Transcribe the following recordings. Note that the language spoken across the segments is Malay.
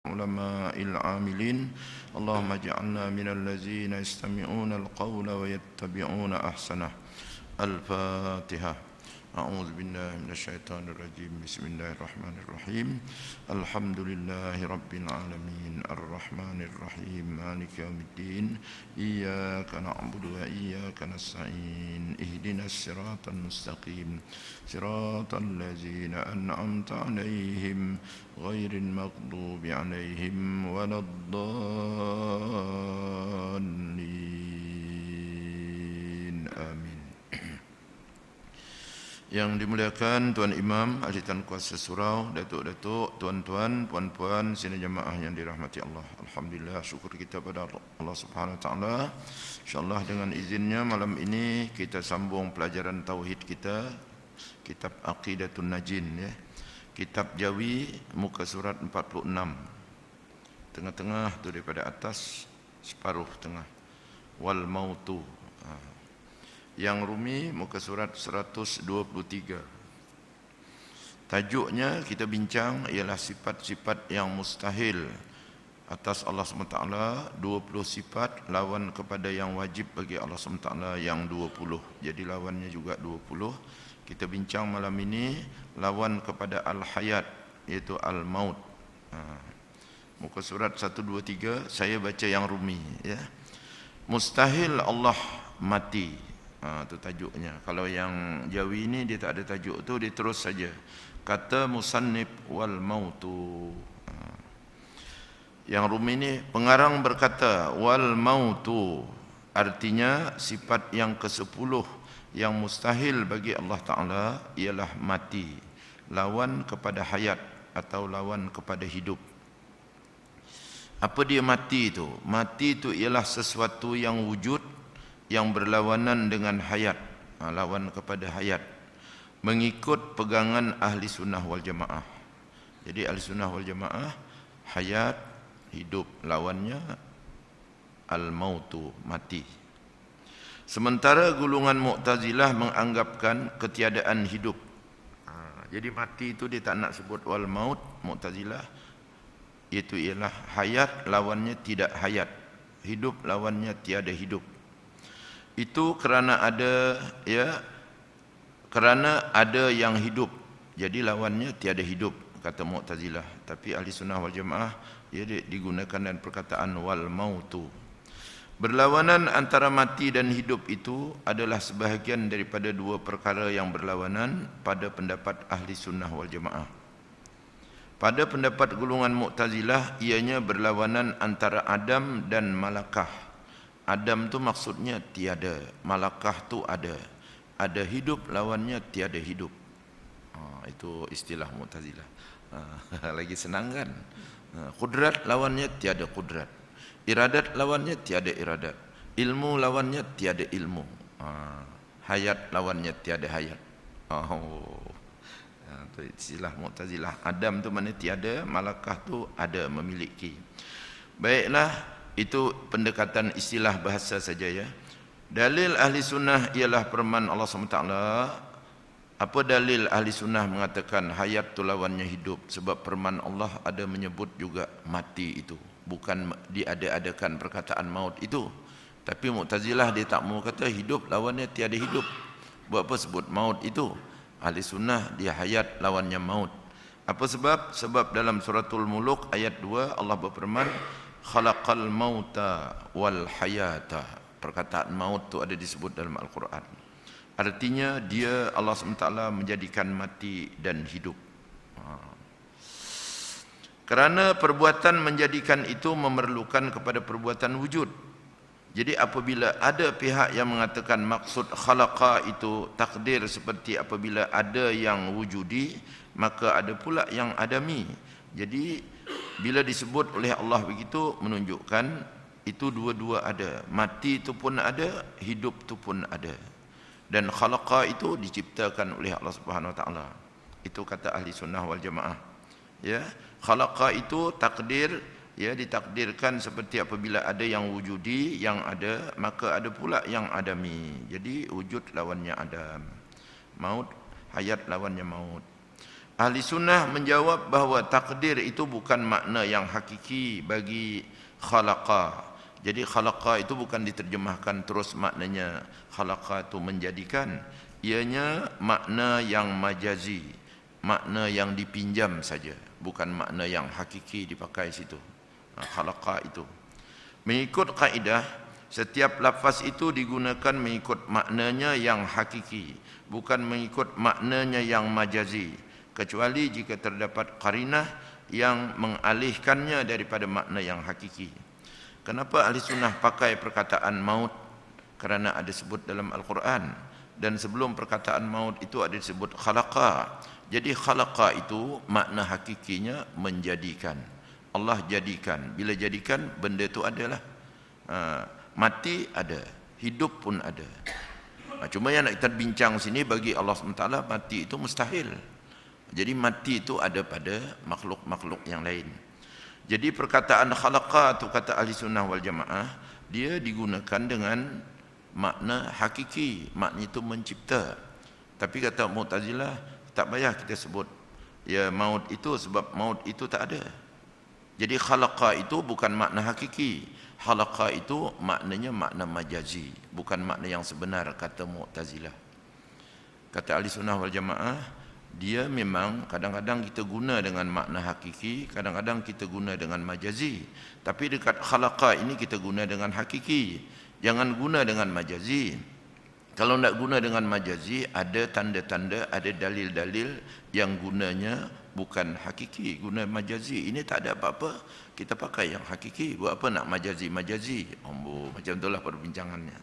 علماء العاملين اللهم اجعلنا من الذين يستمعون القول ويتبعون أحسنه. الفاتحة. أعوذ بالله من الشيطان الرجيم. بسم الله الرحمن الرحيم. الحمد لله رب العالمين الرحمن الرحيم مالك يوم الدين إياك نعبد وإياك نستعين اهدنا الصراط المستقيم صراط الذين أنعمت عليهم غير المغضوب عليهم ولا الضالين آمين. Yang dimuliakan Tuan Imam, Ahli Tan Kuasa Surau, Datuk-datuk, tuan-tuan, puan-puan, sini jemaah yang dirahmati Allah. Alhamdulillah, syukur kita pada Allah Subhanahu Wa Taala. InsyaAllah dengan izinnya malam ini kita sambung pelajaran tauhid kita, kitab Aqidatun Najin, ya. Kitab Jawi, muka surat 46. Tengah-tengah tu daripada atas, separuh tengah. Wal mautu. Yang Rumi, muka surat 123. Tajuknya kita bincang ialah sifat-sifat yang mustahil atas Allah SWT. 20 sifat lawan kepada yang wajib bagi Allah SWT yang 20. Jadi lawannya juga 20. Kita bincang malam ini lawan kepada al-hayat, iaitu al-maut. Muka surat 123, saya baca yang Rumi, ya. Mustahil Allah mati. Itu tajuknya. Kalau yang Jawi ini dia tak ada tajuk tu, dia terus saja kata musannif wal mautu. Yang Rumi ini pengarang berkata wal mautu, artinya sifat yang ke-10 yang mustahil bagi Allah Ta'ala ialah mati, lawan kepada hayat atau lawan kepada hidup. Apa dia mati itu? Mati itu ialah sesuatu yang wujud, yang berlawanan dengan hayat, lawan kepada hayat, mengikut pegangan ahli sunnah wal jamaah. Jadi ahli sunnah wal jamaah, hayat, hidup, lawannya al-mautu, mati. Sementara golongan Mu'tazilah menganggapkan ketiadaan hidup. Jadi mati itu dia tak nak sebut wal maut, Mu'tazilah, itu ialah hayat lawannya tidak hayat, hidup lawannya tiada hidup. Itu kerana ada, ya, kerana ada yang hidup, jadi lawannya tiada hidup, kata Mu'tazilah. Tapi ahli sunnah wal jamaah, ia digunakan dengan perkataan wal mautu. Berlawanan antara mati dan hidup itu adalah sebahagian daripada dua perkara yang berlawanan pada pendapat ahli sunnah wal jamaah. Pada pendapat golongan Mu'tazilah, ianya berlawanan antara Adam dan Malakah. Adam tu maksudnya tiada, Malakah tu ada. Ada hidup lawannya tiada hidup. Itu istilah Mu'tazilah. Lagi senang kan? Kudrat lawannya tiada kudrat. Iradat lawannya tiada iradat. Ilmu lawannya tiada ilmu. Hayat lawannya tiada hayat. Itu istilah Mu'tazilah. Adam tu mana tiada, Malakah tu ada, memiliki. Baiklah, itu pendekatan istilah bahasa saja, ya. Dalil ahli sunnah ialah firman Allah SWT. Apa dalil ahli sunnah mengatakan hayat tu lawannya hidup? Sebab firman Allah ada menyebut juga mati itu. Bukan diada-adakan perkataan maut itu. Tapi Mu'tazilah dia tak mau kata hidup lawannya tiada hidup. Buat apa sebut maut itu? Ahli sunnah dia hayat lawannya maut. Apa sebab? Sebab dalam suratul Muluk ayat 2 Allah berfirman khalaqal mauta wal hayata. Perkataan maut tu ada disebut dalam Al-Quran. Artinya dia Allah SWT menjadikan mati dan hidup. Kerana perbuatan menjadikan itu memerlukan kepada perbuatan wujud. Jadi apabila ada pihak yang mengatakan maksud khalaqa itu takdir seperti apabila ada yang wujudi, maka ada pula yang adami. Jadi bila disebut oleh Allah begitu, menunjukkan itu dua-dua ada. Mati itu pun ada, hidup itu pun ada. Dan khalaqa itu diciptakan oleh Allah Subhanahu Wa Taala. Itu kata ahli sunnah wal jamaah. Ya, khalaqa itu takdir, ya, ditakdirkan seperti apabila ada yang wujudi, yang ada, maka ada pula yang adami. Jadi wujud lawannya adam. Maut, hayat lawannya maut. Ahli sunnah menjawab bahawa takdir itu bukan makna yang hakiki bagi khalaqa. Jadi khalaqa itu bukan diterjemahkan terus maknanya khalaqa itu menjadikan. Ianya makna yang majazi, makna yang dipinjam saja, bukan makna yang hakiki dipakai situ. Khalaqa itu. Mengikut kaidah, setiap lafaz itu digunakan mengikut maknanya yang hakiki, bukan mengikut maknanya yang majazi, kecuali jika terdapat qarinah yang mengalihkannya daripada makna yang hakiki. Kenapa ahli sunnah pakai perkataan maut? Kerana ada sebut dalam Al-Quran, dan sebelum perkataan maut itu ada disebut khalaqa. Jadi khalaqa itu makna hakikinya menjadikan. Allah jadikan. Bila jadikan, benda itu adalah mati ada, hidup pun ada. Cuma yang nak kita bincang sini, bagi Allah SWT mati itu mustahil. Jadi mati itu ada pada makhluk-makhluk yang lain. Jadi perkataan khalaqa itu kata ahli sunnah wal jamaah, dia digunakan dengan makna hakiki, makna itu mencipta. Tapi kata Mu'tazilah, tak payah kita sebut ya maut itu, sebab maut itu tak ada. Jadi khalaqa itu bukan makna hakiki. Khalaqa itu maknanya makna majazi, bukan makna yang sebenar kata Mu'tazilah. Kata ahli sunnah wal jamaah, dia memang kadang-kadang kita guna dengan makna hakiki, kadang-kadang kita guna dengan majazi. Tapi dekat khalaqa ini kita guna dengan hakiki. Jangan guna dengan majazi. Kalau nak guna dengan majazi, ada tanda-tanda, ada dalil-dalil yang gunanya bukan hakiki, guna majazi. Ini tak ada apa-apa, kita pakai yang hakiki. Buat apa nak majazi-majazi? Macam itulah perbincangannya.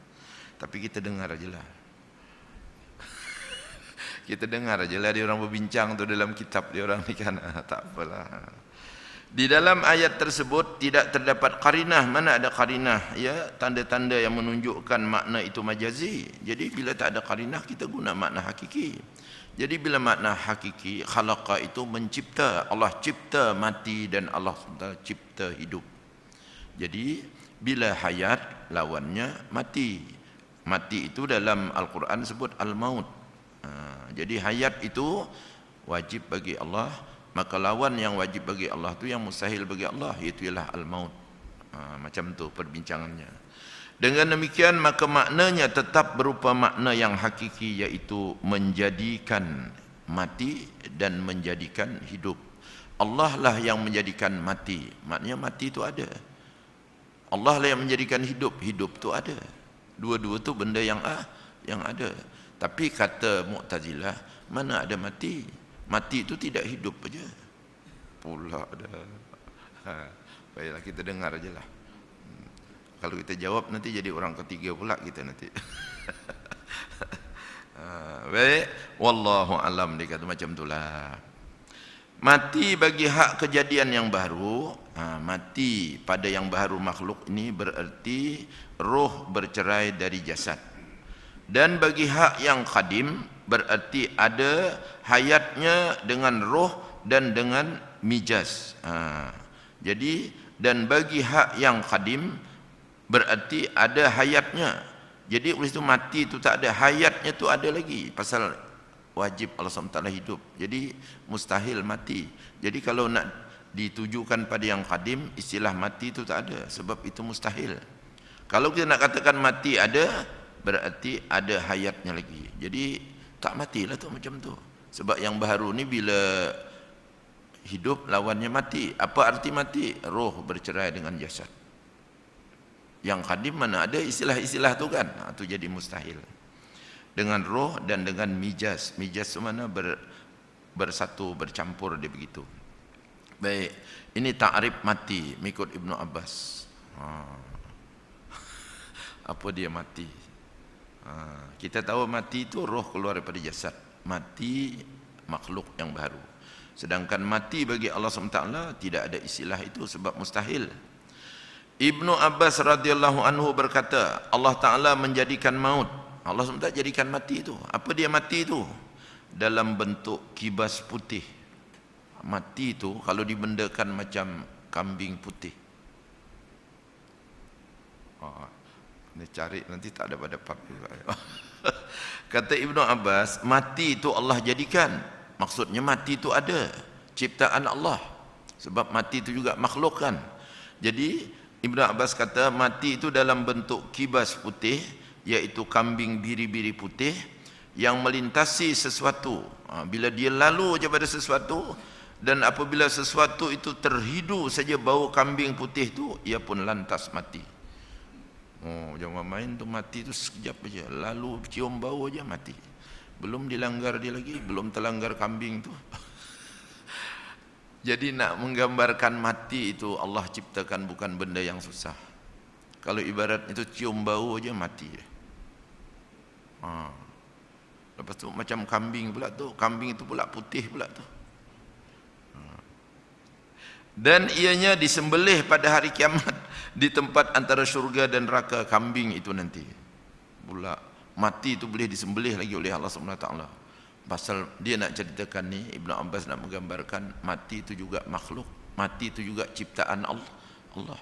Tapi kita dengar ajalah. Kita dengar ajalah dia orang berbincang tu dalam kitab dia orang ni kan. Tak apalah. Di dalam ayat tersebut tidak terdapat qarinah. Mana ada qarinah? Ya, tanda-tanda yang menunjukkan makna itu majazi. Jadi bila tak ada qarinah, kita guna makna hakiki. Jadi bila makna hakiki, khalaqa itu mencipta. Allah cipta mati dan Allah cipta hidup. Jadi bila hayat, lawannya mati. Mati itu dalam Al-Quran sebut al-maut. Jadi hayat itu wajib bagi Allah, maka lawan yang wajib bagi Allah itu yang mustahil bagi Allah, iaitu ialah al-maut. Macam tu perbincangannya. Dengan demikian maka maknanya tetap berupa makna yang hakiki, iaitu menjadikan mati dan menjadikan hidup. Allah lah yang menjadikan mati, maknanya mati itu ada. Allah lah yang menjadikan hidup, hidup itu ada. Dua-dua tu benda yang ada. Tapi kata Mu'tazilah, mana ada mati? Mati itu tidak hidup aja. Pula ada. Baiklah, kita dengar ajalah. Kalau kita jawab nanti jadi orang ketiga pula kita nanti. Baik, wallahu alam, dia kata macam itulah. Mati bagi hak kejadian yang baru, mati pada yang baru makhluk ini bererti roh bercerai dari jasad. Dan bagi hak yang qadim berarti ada hayatnya dengan roh dan dengan mijas. Jadi dan bagi hak yang qadim berarti ada hayatnya. Jadi oleh itu mati itu tak ada, hayatnya tu ada lagi. Pasal wajib Allah SWT hidup. Jadi mustahil mati. Jadi kalau nak ditujukan pada yang qadim, istilah mati itu tak ada, sebab itu mustahil. Kalau kita nak katakan mati ada, berarti ada hayatnya lagi. Jadi tak matilah tu macam tu. Sebab yang baru ni bila hidup lawannya mati. Apa arti mati? Roh bercerai dengan jasad. Yang qadim mana ada istilah-istilah tu kan? Tu jadi mustahil. Dengan roh dan dengan mijas. Mijas tu mana bersatu, bercampur dia begitu. Baik, ini ta'rif mati mengikut Ibnu Abbas. Apa dia mati? Kita tahu mati itu roh keluar daripada jasad. Mati makhluk yang baru. Sedangkan mati bagi Allah SWT tidak ada istilah itu, sebab mustahil. Ibnu Abbas radhiyallahu anhu berkata, Allah Ta'ala menjadikan maut. Allah SWT jadikan mati itu. Apa dia mati itu? Dalam bentuk kibas putih. Mati itu kalau dibendakan macam kambing putih. Ini cari nanti tak ada pada pub juga. Kata Ibnu Abbas, mati itu Allah jadikan Maksudnya mati itu ada, ciptaan Allah. Sebab mati itu juga makhluk kan. Jadi Ibnu Abbas kata mati itu dalam bentuk kibas putih, iaitu kambing biri-biri putih yang melintasi sesuatu. Bila dia lalu je pada sesuatu, dan apabila sesuatu itu terhidu saja bau kambing putih tu, ia pun lantas mati. Jangan main tu, mati tu sekejap aja, lalu cium bau aja mati. Belum dilanggar dia lagi, belum terlanggar kambing tu. Jadi nak menggambarkan mati itu Allah ciptakan bukan benda yang susah. Kalau ibarat itu cium bau aja mati. Lepas tu macam kambing pula tu, kambing itu pula putih pula tu. Dan ianya disembelih pada hari kiamat di tempat antara syurga dan neraka. Kambing itu nanti pula mati itu boleh disembelih lagi oleh Allah Subhanahu Wa Taala. Pasal dia nak ceritakan ni, Ibnu Abbas nak menggambarkan mati itu juga makhluk, mati itu juga ciptaan Allah.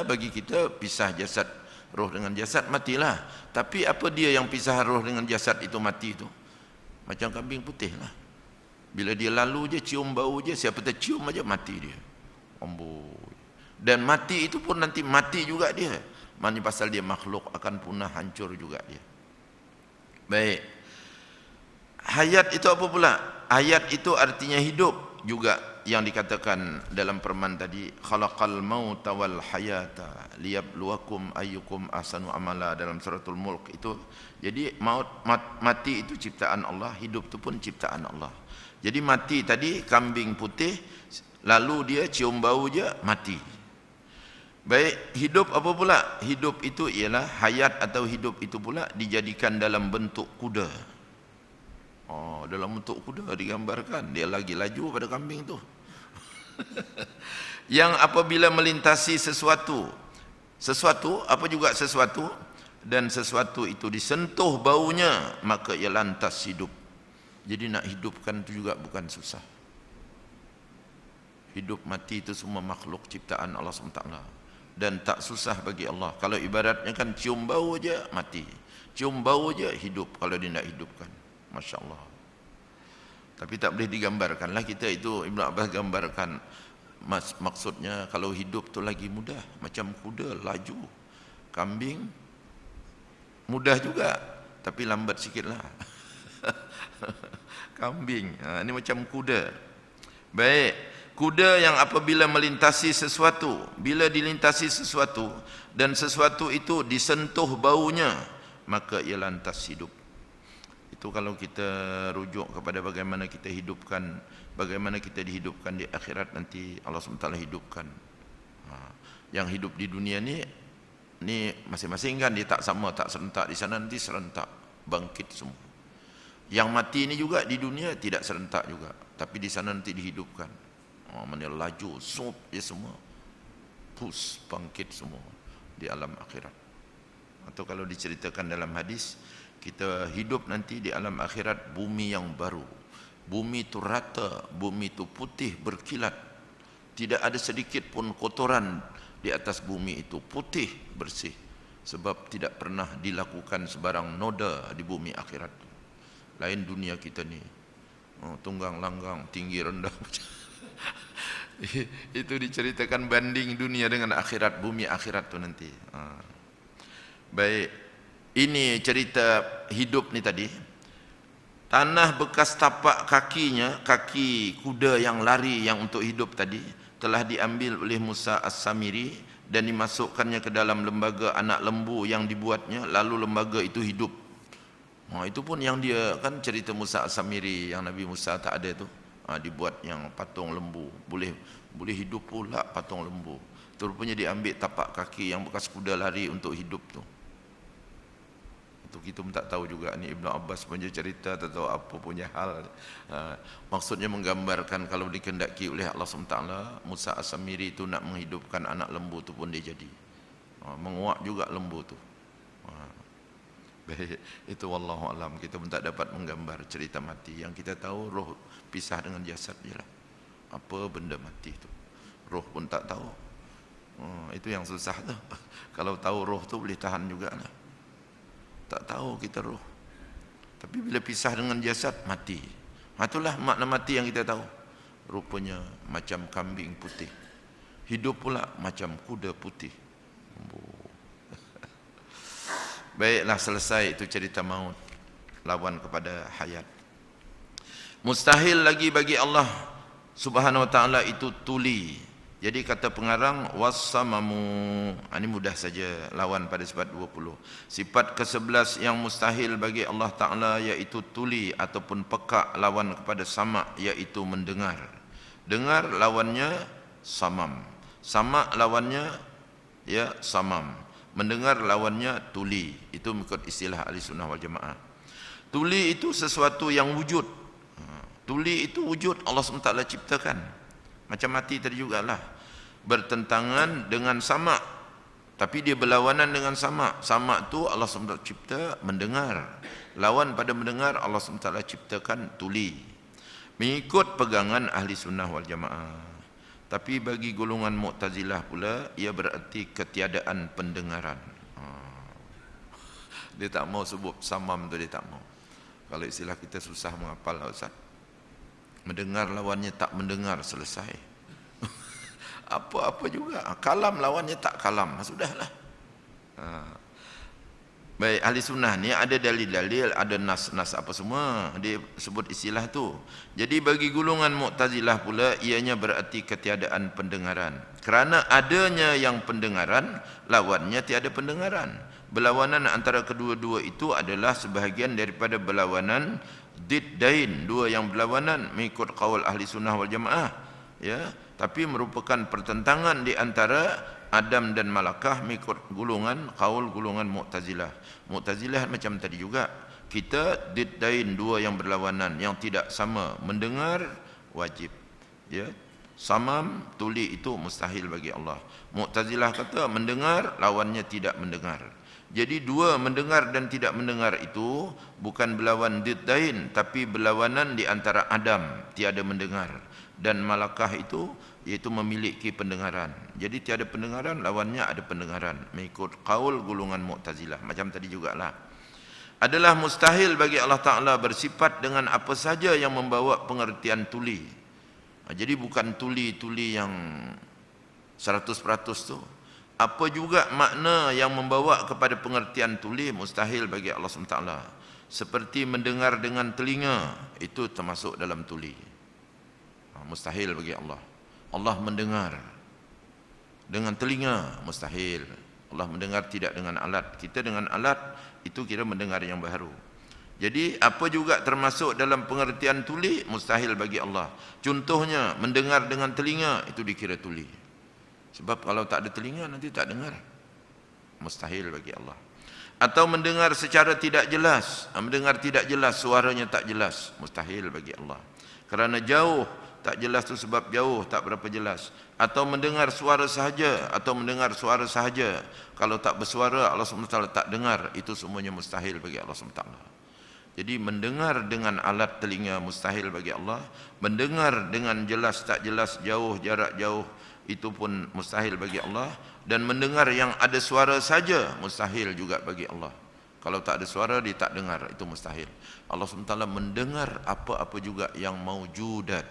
Bagi kita pisah jasad roh dengan jasad, matilah. Tapi apa dia yang pisah roh dengan jasad itu mati itu? Macam kambing putih lah. Bila dia lalu je, cium bau je, siapa tercium aja mati dia. Amboi. Dan mati itu pun nanti mati juga dia. Mana pasal dia makhluk, akan punah, hancur juga dia. Baik. Hayat itu apa pula? Hayat itu artinya hidup juga, yang dikatakan dalam firman tadi, khalaqal mauta wal hayata liyabluwakum ayyukum ahsanu amala, dalam suratul Mulk itu. Jadi mati itu ciptaan Allah, hidup itu pun ciptaan Allah. Jadi mati tadi kambing putih, lalu dia cium bau je mati. Baik, hidup apa pula? Hidup itu ialah hayat atau hidup itu pula dijadikan dalam bentuk kuda. Dalam bentuk kuda digambarkan, dia lagi laju pada kambing tu. Yang apabila melintasi sesuatu, apa juga sesuatu, dan sesuatu itu disentuh baunya, maka ia lantas hidup. Jadi nak hidupkan itu juga bukan susah. Hidup mati itu semua makhluk ciptaan Allah SWT, dan tak susah bagi Allah. Kalau ibaratnya kan cium bau aja mati, cium bau aja hidup kalau dia nak hidupkan. Masya Allah. Tapi tak boleh digambarkan lah kita itu. Ibnu Abbas gambarkan maksudnya kalau hidup tu lagi mudah, macam kuda laju, kambing mudah juga tapi lambat sikit lah. Kambing ini macam kuda. Baik, kuda yang apabila melintasi sesuatu, bila dilintasi sesuatu dan sesuatu itu disentuh baunya, maka ia lantas hidup. Itu kalau kita rujuk kepada bagaimana kita hidupkan, bagaimana kita dihidupkan di akhirat nanti Allah SWT hidupkan. Yang hidup di dunia ni masing-masing kan dia tak sama, tak serentak. Di sana nanti serentak, bangkit semua. Yang mati ni juga di dunia tidak serentak juga, tapi di sana nanti dihidupkan. Mana laju, sup dia semua, pus, bangkit semua di alam akhirat. Atau kalau diceritakan dalam hadis, kita hidup nanti di alam akhirat, bumi yang baru. Bumi itu rata, bumi itu putih berkilat. Tidak ada sedikit pun kotoran di atas bumi itu, putih bersih. Sebab tidak pernah dilakukan sebarang noda di bumi akhirat. Lain dunia kita ni, tunggang langgang, tinggi rendah. Itu diceritakan banding dunia dengan akhirat, bumi akhirat tu nanti. Baik, ini cerita hidup ni tadi. Tanah bekas tapak kakinya, kaki kuda yang lari yang untuk hidup tadi, telah diambil oleh Musa As-Samiri dan dimasukkannya ke dalam lembaga anak lembu yang dibuatnya, lalu lembaga itu hidup. Itu pun yang dia kan cerita Musa As-Samiri yang Nabi Musa tak ada tu. Dibuat yang patung lembu, boleh hidup pula patung lembu. Tu rupanya diambil tapak kaki yang bekas kuda lari untuk hidup tu. Itu kita pun tak tahu juga ni Ibnu Abbas punya cerita atau apa punya hal. Maksudnya menggambarkan kalau dikehendaki oleh Allah SWT, Musa As-Samiri itu nak menghidupkan anak lembu tu pun dia jadi. Menguak juga lembu tu. Itu wallahu alam, kita pun tak dapat menggambar cerita mati. Yang kita tahu roh pisah dengan jasad je lah. Apa benda mati tu, roh pun tak tahu. Itu yang susah tu. Kalau tahu roh tu boleh tahan juga lah. Tak tahu kita roh. Tapi bila pisah dengan jasad, mati. Itulah makna mati yang kita tahu. Rupanya macam kambing putih, hidup pula macam kuda putih. Baiklah, selesai itu cerita maut, lawan kepada hayat. Mustahil lagi bagi Allah Subhanahu wa taala itu tuli. Jadi kata pengarang wassamamu, ini mudah saja lawan pada sifat 20. Sifat ke-11 yang mustahil bagi Allah taala yaitu tuli ataupun peka, lawan kepada sama yaitu mendengar. Dengar lawannya samam. Sama lawannya ya samam. Mendengar lawannya tuli. Itu mengikut istilah ahli sunnah wal jamaah. Tuli itu sesuatu yang wujud. Tuli itu wujud, Allah SWT ciptakan. Macam mati tadi jugalah. Bertentangan dengan sama, tapi dia berlawanan dengan sama. Sama tu Allah SWT cipta mendengar. Lawan pada mendengar Allah SWT ciptakan tuli. Mengikut pegangan ahli sunnah wal jamaah. Tapi bagi golongan Mu'tazilah pula, ia berarti ketiadaan pendengaran. Dia tak mau sebut samam tu, dia tak mau. Kalau istilah kita susah menghafal lah Ustaz. Mendengar lawannya tak mendengar, selesai. Apa-apa juga. Kalam lawannya tak kalam, sudahlah. Baik, ahli sunnah ni ada dalil-dalil, ada nas-nas apa semua. Dia sebut istilah tu. Jadi bagi golongan Mu'tazilah pula, ianya berarti ketiadaan pendengaran. Kerana adanya yang pendengaran, lawannya tiada pendengaran. Berlawanan antara kedua-dua itu adalah sebahagian daripada berlawanan diddain, dua yang berlawanan mengikut qaul ahli sunnah wal jamaah, ya, tapi merupakan pertentangan di antara Adam dan Malakah mengikut qaul golongan Mu'tazilah. Mu'tazilah macam tadi juga, kita diddain, dua yang berlawanan yang tidak sama. Mendengar wajib, ya, samam tuli itu mustahil bagi Allah. Mu'tazilah kata mendengar lawannya tidak mendengar. Jadi dua mendengar dan tidak mendengar itu bukan berlawan diddain, tapi berlawanan di antara Adam tiada mendengar dan Malakah itu iaitu memiliki pendengaran. Jadi tiada pendengaran, lawannya ada pendengaran mengikut qaul golongan Mu'tazilah. Macam tadi jugalah. Adalah mustahil bagi Allah Ta'ala bersifat dengan apa saja yang membawa pengertian tuli. Jadi bukan tuli-tuli yang 100% tu. Apa juga makna yang membawa kepada pengertian tuli, mustahil bagi Allah SWT. Seperti mendengar dengan telinga, itu termasuk dalam tuli. Mustahil bagi Allah. Allah mendengar dengan telinga, mustahil. Allah mendengar tidak dengan alat. Kita dengan alat, itu kira mendengar yang baru. Jadi apa juga termasuk dalam pengertian tuli, mustahil bagi Allah. Contohnya, mendengar dengan telinga, itu dikira tuli. Sebab kalau tak ada telinga nanti tak dengar. Mustahil bagi Allah. Atau mendengar secara tidak jelas. Mendengar tidak jelas, suaranya tak jelas. Mustahil bagi Allah. Kerana jauh, tak jelas tu sebab jauh, tak berapa jelas. Atau mendengar suara sahaja, atau mendengar suara sahaja. Kalau tak bersuara, Allah SWT tak dengar. Itu semuanya mustahil bagi Allah SWT. Jadi mendengar dengan alat telinga mustahil bagi Allah. Mendengar dengan jelas, tak jelas, jauh, jarak jauh, itu pun mustahil bagi Allah. Dan mendengar yang ada suara saja mustahil juga bagi Allah. Kalau tak ada suara dia tak dengar, itu mustahil. Allah SWT mendengar apa-apa juga yang maujudat,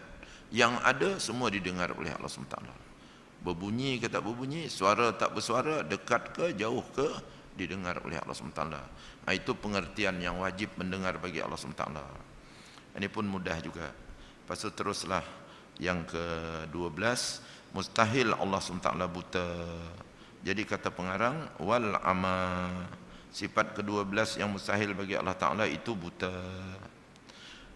yang ada semua didengar oleh Allah SWT. Berbunyi ke tak berbunyi, suara tak bersuara, dekat ke jauh ke, didengar oleh Allah SWT. Itu pengertian yang wajib mendengar bagi Allah SWT. Ini pun mudah juga. Lepas itu teruslah yang ke-12, mustahil Allah SWT buta. Jadi kata pengarang wal ama, sifat ke-12 yang mustahil bagi Allah Ta'ala itu buta.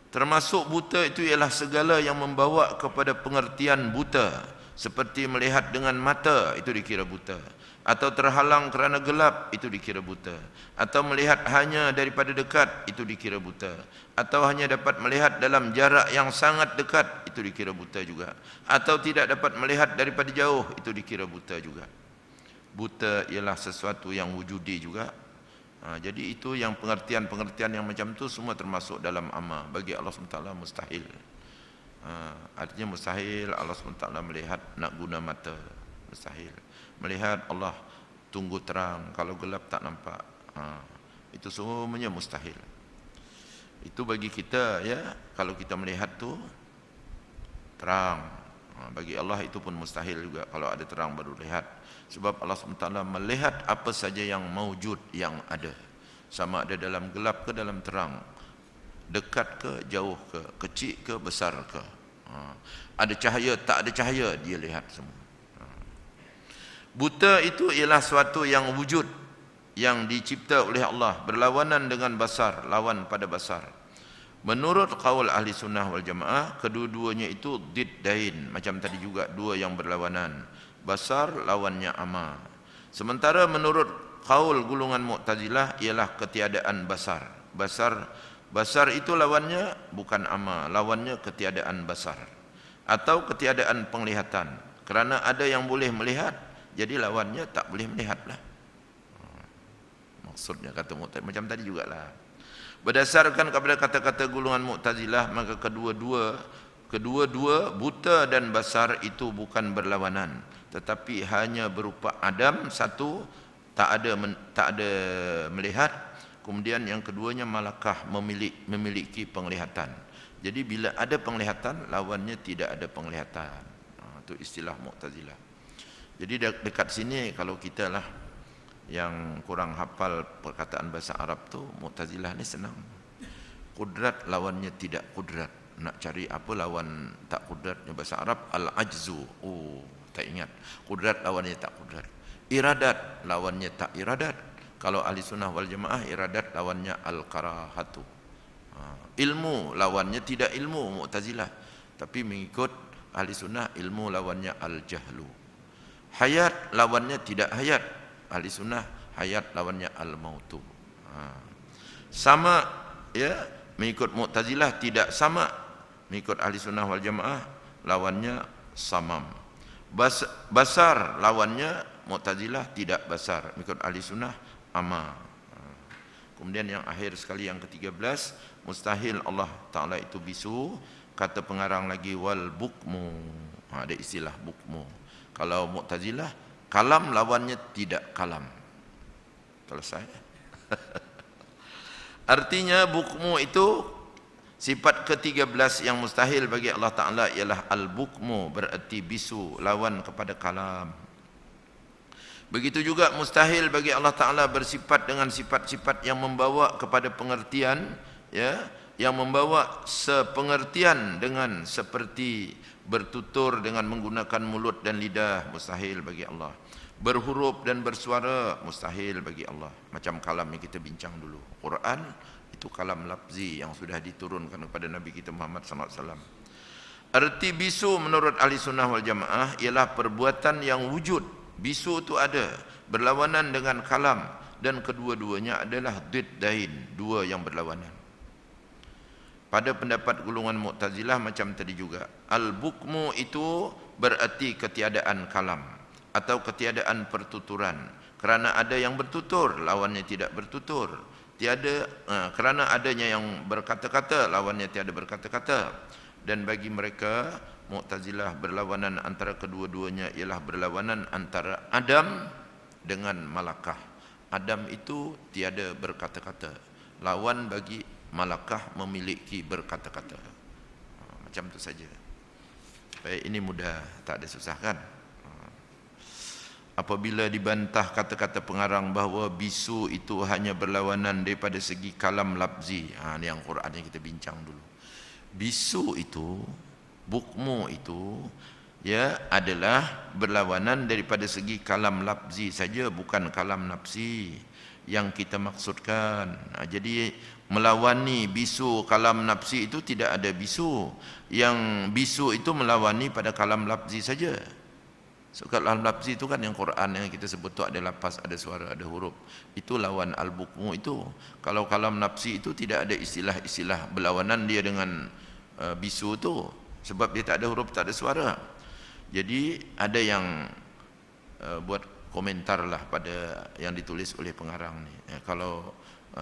Termasuk buta itu ialah segala yang membawa kepada pengertian buta. Seperti melihat dengan mata, itu dikira buta. Atau terhalang kerana gelap, itu dikira buta. Atau melihat hanya daripada dekat, itu dikira buta. Atau hanya dapat melihat dalam jarak yang sangat dekat, itu dikira buta juga. Atau tidak dapat melihat daripada jauh, itu dikira buta juga. Buta ialah sesuatu yang wujudi juga. Jadi itu yang pengertian-pengertian yang macam tu semua termasuk dalam amma. Bagi Allah SWT mustahil. Artinya mustahil Allah SWT melihat nak guna mata. Mustahil. Melihat Allah tunggu terang, kalau gelap tak nampak. Itu semuanya mustahil. Itu bagi kita, ya, kalau kita melihat tu terang. Bagi Allah itu pun mustahil juga kalau ada terang baru lihat. Sebab Allah SWT melihat apa saja yang maujud, yang ada. Sama ada dalam gelap ke dalam terang, dekat ke jauh ke, kecil ke besar ke, ada cahaya tak ada cahaya, dia lihat semua. Buta itu ialah suatu yang wujud, yang dicipta oleh Allah, berlawanan dengan basar, lawan pada basar. Menurut qaul ahli sunnah wal jamaah, kedua-duanya itu diddain, macam tadi juga, dua yang berlawanan. Basar lawannya ama. Sementara menurut qaul golongan Mu'tazilah ialah ketiadaan basar. Basar itu lawannya bukan ama, lawannya ketiadaan basar atau ketiadaan penglihatan. Kerana ada yang boleh melihat, jadi lawannya tak boleh melihatlah. Maksudnya kata Mu'tazilah macam tadi jugalah. Berdasarkan kepada kata-kata golongan Mu'tazilah, maka kedua-dua buta dan basar itu bukan berlawanan, tetapi hanya berupa adam, satu tak ada melihat, kemudian yang keduanya malakah memiliki penglihatan. Jadi bila ada penglihatan, lawannya tidak ada penglihatan. Itu istilah Mu'tazilah. Jadi dekat sini kalau kita lah yang kurang hafal perkataan bahasa Arab tu, Mu'tazilah ni senang. Kudrat lawannya tidak kudrat. Nak cari apa lawan tak kudratnya bahasa Arab? Al-ajzu. Oh, tak ingat. Kudrat lawannya tak kudrat. Iradat lawannya tak iradat. Kalau ahli sunnah wal jamaah, iradat lawannya al-karahatu. Ilmu lawannya tidak ilmu, Mu'tazilah. Tapi mengikut ahli sunnah, ilmu lawannya al-jahlu. Hayat lawannya tidak hayat, ahli sunnah hayat lawannya al-mautu. Sama, ya, mengikut Mu'tazilah tidak sama, mengikut ahli sunnah wal jamaah lawannya samam. Basar lawannya Mu'tazilah tidak basar, mengikut ahli sunnah ama. Kemudian yang akhir sekali, yang ke-13, mustahil Allah Ta'ala itu bisu. Kata pengarang lagi, wal bukmu, ada istilah bukmu. Kalau Mu'tazilah, kalam lawannya tidak kalam. Selesai. Artinya bukmu itu sifat ke-13 yang mustahil bagi Allah Ta'ala ialah al-bukmu, berarti bisu, lawan kepada kalam. Begitu juga mustahil bagi Allah Ta'ala bersifat dengan sifat-sifat yang membawa kepada pengertian, ya, yang membawa sepengertian dengan seperti bertutur dengan menggunakan mulut dan lidah, mustahil bagi Allah. Berhuruf dan bersuara, mustahil bagi Allah. Macam kalam yang kita bincang dulu. Quran itu kalam lafzi yang sudah diturunkan kepada Nabi kita Muhammad SAW. Arti bisu menurut ahli sunnah wal jamaah ialah perbuatan yang wujud. Bisu itu ada, berlawanan dengan kalam, dan kedua-duanya adalah diddain, dua yang berlawanan. Pada pendapat golongan Mu'tazilah macam tadi juga, al-bukmu itu berarti ketiadaan kalam atau ketiadaan pertuturan. Kerana ada yang bertutur, lawannya tidak bertutur. Kerana adanya yang berkata-kata, lawannya tiada berkata-kata. Dan bagi mereka Mu'tazilah, berlawanan antara kedua-duanya ialah berlawanan antara Adam dengan malakah. Adam itu tiada berkata-kata, lawan bagi malakah memiliki berkata-kata. Macam tu saja. Baik, ini mudah, tak ada susah kan? Apabila dibantah kata-kata pengarang bahawa bisu itu hanya berlawanan daripada segi kalam lafzi, ini yang Quran yang kita bincang dulu. Bisu itu, bukmu itu, ya, adalah berlawanan daripada segi kalam lafzi saja, bukan kalam nafsi yang kita maksudkan. Jadi melawani bisu kalam nafsi itu tidak ada bisu. Yang bisu itu melawani pada kalam lafzi saja. So, kalam lafzi itu kan yang Quran yang kita sebut tu ada lafaz, ada suara, ada huruf. Itu lawan al-bukmu itu. Kalau kalam nafsi itu tidak ada istilah-istilah berlawanan dia dengan bisu tu. Sebab dia tak ada huruf, tak ada suara. Jadi ada yang buat komentar lah pada yang ditulis oleh pengarang ni. Kalau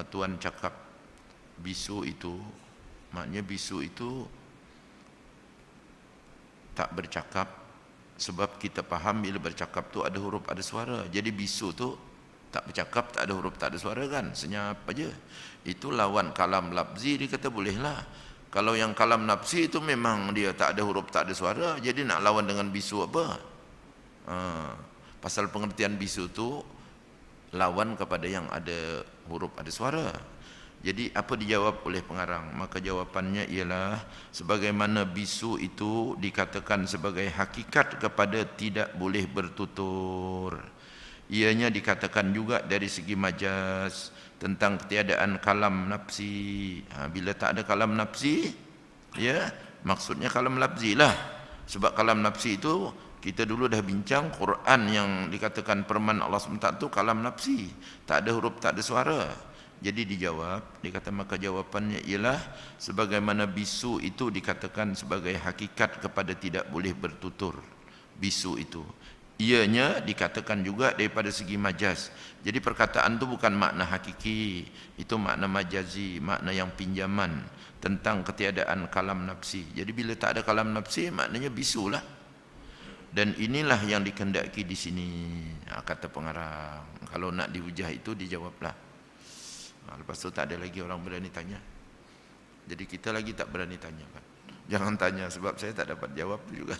tuan cakap bisu itu, maknanya bisu itu tak bercakap. Sebab kita faham bila bercakap tu ada huruf, ada suara. Jadi bisu tu Tak bercakap, tak ada huruf, tak ada suara kan, senyap aja. Itu lawan kalam lafzi, dia kata bolehlah. Kalau yang kalam nafsi itu memang dia tak ada huruf, tak ada suara, jadi nak lawan dengan bisu apa? Pasal pengertian bisu tu lawan kepada yang ada huruf, ada suara. Jadi apa dijawab oleh pengarang? Maka jawapannya ialah sebagaimana bisu itu dikatakan sebagai hakikat kepada tidak boleh bertutur. Ianya dikatakan juga dari segi majaz tentang ketiadaan kalam nafsi. Bila tak ada kalam nafsi, ya maksudnya kalam lafzi lah. Sebab kalam nafsi itu kita dulu dah bincang, Quran yang dikatakan firman Allah SWT itu kalam nafsi, tak ada huruf, tak ada suara. Jadi dijawab, dikata maka jawapannya ialah sebagaimana bisu itu dikatakan sebagai hakikat kepada tidak boleh bertutur. Bisu itu ianya dikatakan juga daripada segi majaz. Jadi perkataan itu bukan makna hakiki, itu makna majazi, makna yang pinjaman tentang ketiadaan kalam nafsi. Jadi bila tak ada kalam nafsi, maknanya bisu lah. Dan inilah yang dikehendaki di sini, kata pengarang. Kalau nak dihujah itu dijawablah. Lepas tu tak ada lagi orang berani tanya. Jadi kita lagi tak berani tanya kan. Jangan tanya sebab saya tak dapat jawab juga.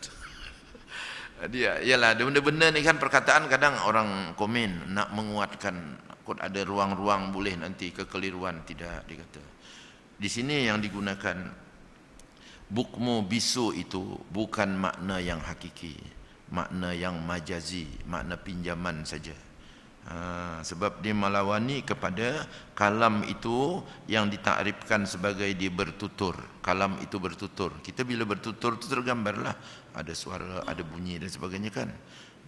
Dia ialah benda-benda ni kan, perkataan kadang orang komen nak menguatkan, kod ada ruang-ruang boleh nanti kekeliruan, tidak, dikata. Di sini yang digunakan bukmu bisu itu bukan makna yang hakiki, makna yang majazi, makna pinjaman saja. Sebab dia melawani kepada kalam itu yang ditakrifkan sebagai dia bertutur. Kalam itu bertutur. Kita bila bertutur itu tergambarlah ada suara, ada bunyi dan sebagainya kan.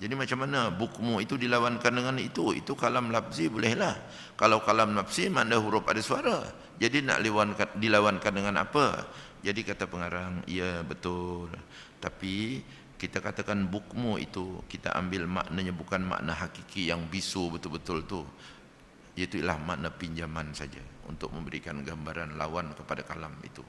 Jadi macam mana bukmu itu dilawankan dengan itu? Itu kalam lafzi bolehlah. Kalau kalam nafsi mana huruf ada suara. Jadi nak dilawankan dengan apa? Jadi kata pengarang, ya betul. Tapi kita katakan bukmu itu kita ambil maknanya bukan makna hakiki yang bisu betul-betul tu. Iaitulah makna pinjaman saja untuk memberikan gambaran lawan kepada kalam itu.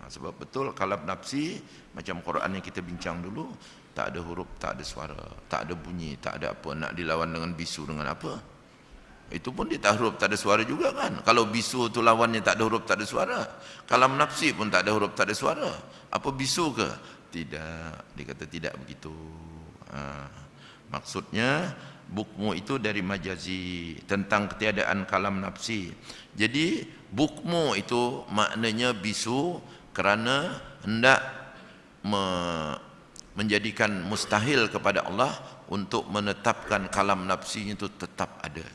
Sebab betul kalam nafsi macam Quran yang kita bincang dulu, tak ada huruf, tak ada suara, tak ada bunyi, tak ada apa, nak dilawan dengan bisu dengan apa? Itu pun dia tak huruf, tak ada suara juga kan. Kalau bisu tu lawannya tak ada huruf, tak ada suara. Kalam nafsi pun tak ada huruf, tak ada suara. Apa bisu ke? Tidak, dia kata tidak begitu. Maksudnya bukmu itu dari majazi tentang ketiadaan kalam nafsi. Jadi bukmu itu maknanya bisu kerana hendak menjadikan mustahil kepada Allah untuk menetapkan kalam nafsinya itu tetap ada.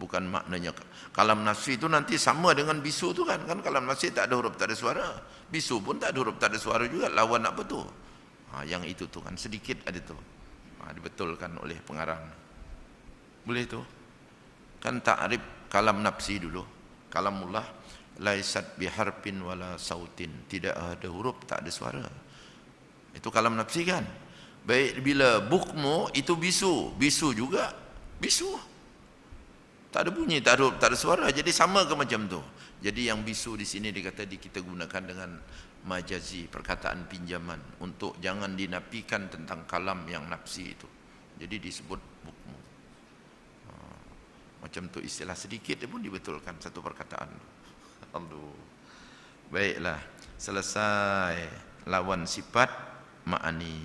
Bukan maknanya kalam nafsi itu nanti sama dengan bisu tu kan. Kan kalam nafsi tak ada huruf, tak ada suara. Bisu pun tak ada huruf, tak ada suara juga. Lawan apa tu? Yang itu tu kan sedikit ada tu. Dibetulkan oleh pengarang. Boleh tu. Kan ta'rif kalam nafsi dulu. Kalamullah laisat biharfin wala sautin. Tidak ada huruf, tak ada suara. Itu kalam nafsi kan. Baik bila bukmu itu bisu. Bisu juga. Bisu. Tak ada bunyi, tak ada huruf, tak ada suara. Jadi sama ke macam tu. Jadi yang bisu di sini dikata kita gunakan dengan majazi, perkataan pinjaman untuk jangan dinafikan tentang kalam yang nafsi itu. Jadi disebut bukmu. Macam tu istilah sedikit dia pun dibetulkan satu perkataan. Alhamdulillah. Baiklah, selesai lawan sifat ma'ani.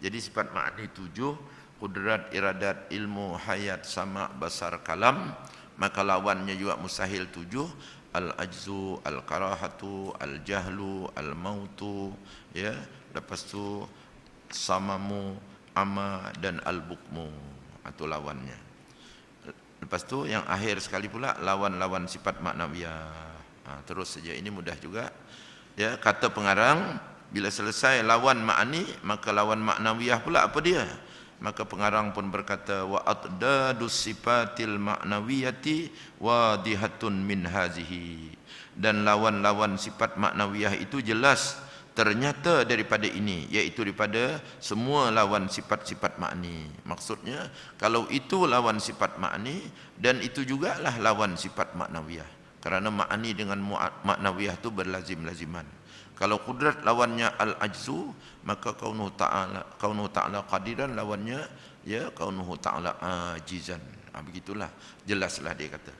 Jadi sifat ma'ani 7, kudrat, iradat, ilmu, hayat, sama, basar, kalam. Maka lawannya juga mustahil 7, al-ajzu, al-karahatu, al-jahlu, al-mautu, ya. Lepas tu samamu, ama dan al-bukmu, itu lawannya. Lepas tu yang akhir sekali pula lawan-lawan sifat maknawiyah. Terus saja, ini mudah juga. Ya, kata pengarang bila selesai lawan ma'ani, maka lawan maknawiyah pula apa dia? Maka pengarang pun berkata wa atdadus sifatil ma'nawiyati wadihatun min hazihi. Dan lawan-lawan sifat maknawiyah itu jelas ternyata daripada ini, iaitu daripada semua lawan sifat-sifat ma'ni. Maksudnya kalau itu lawan sifat ma'ni dan itu jugalah lawan sifat maknawiyah. Kerana ma'ni dengan maknawiyah itu berlazim-laziman. Kalau kudrat lawannya al-ajzu, maka kaunuhu ta'ala qadiran lawannya ya kaunuhu ta'ala ajizan. Begitulah, jelaslah dia kata.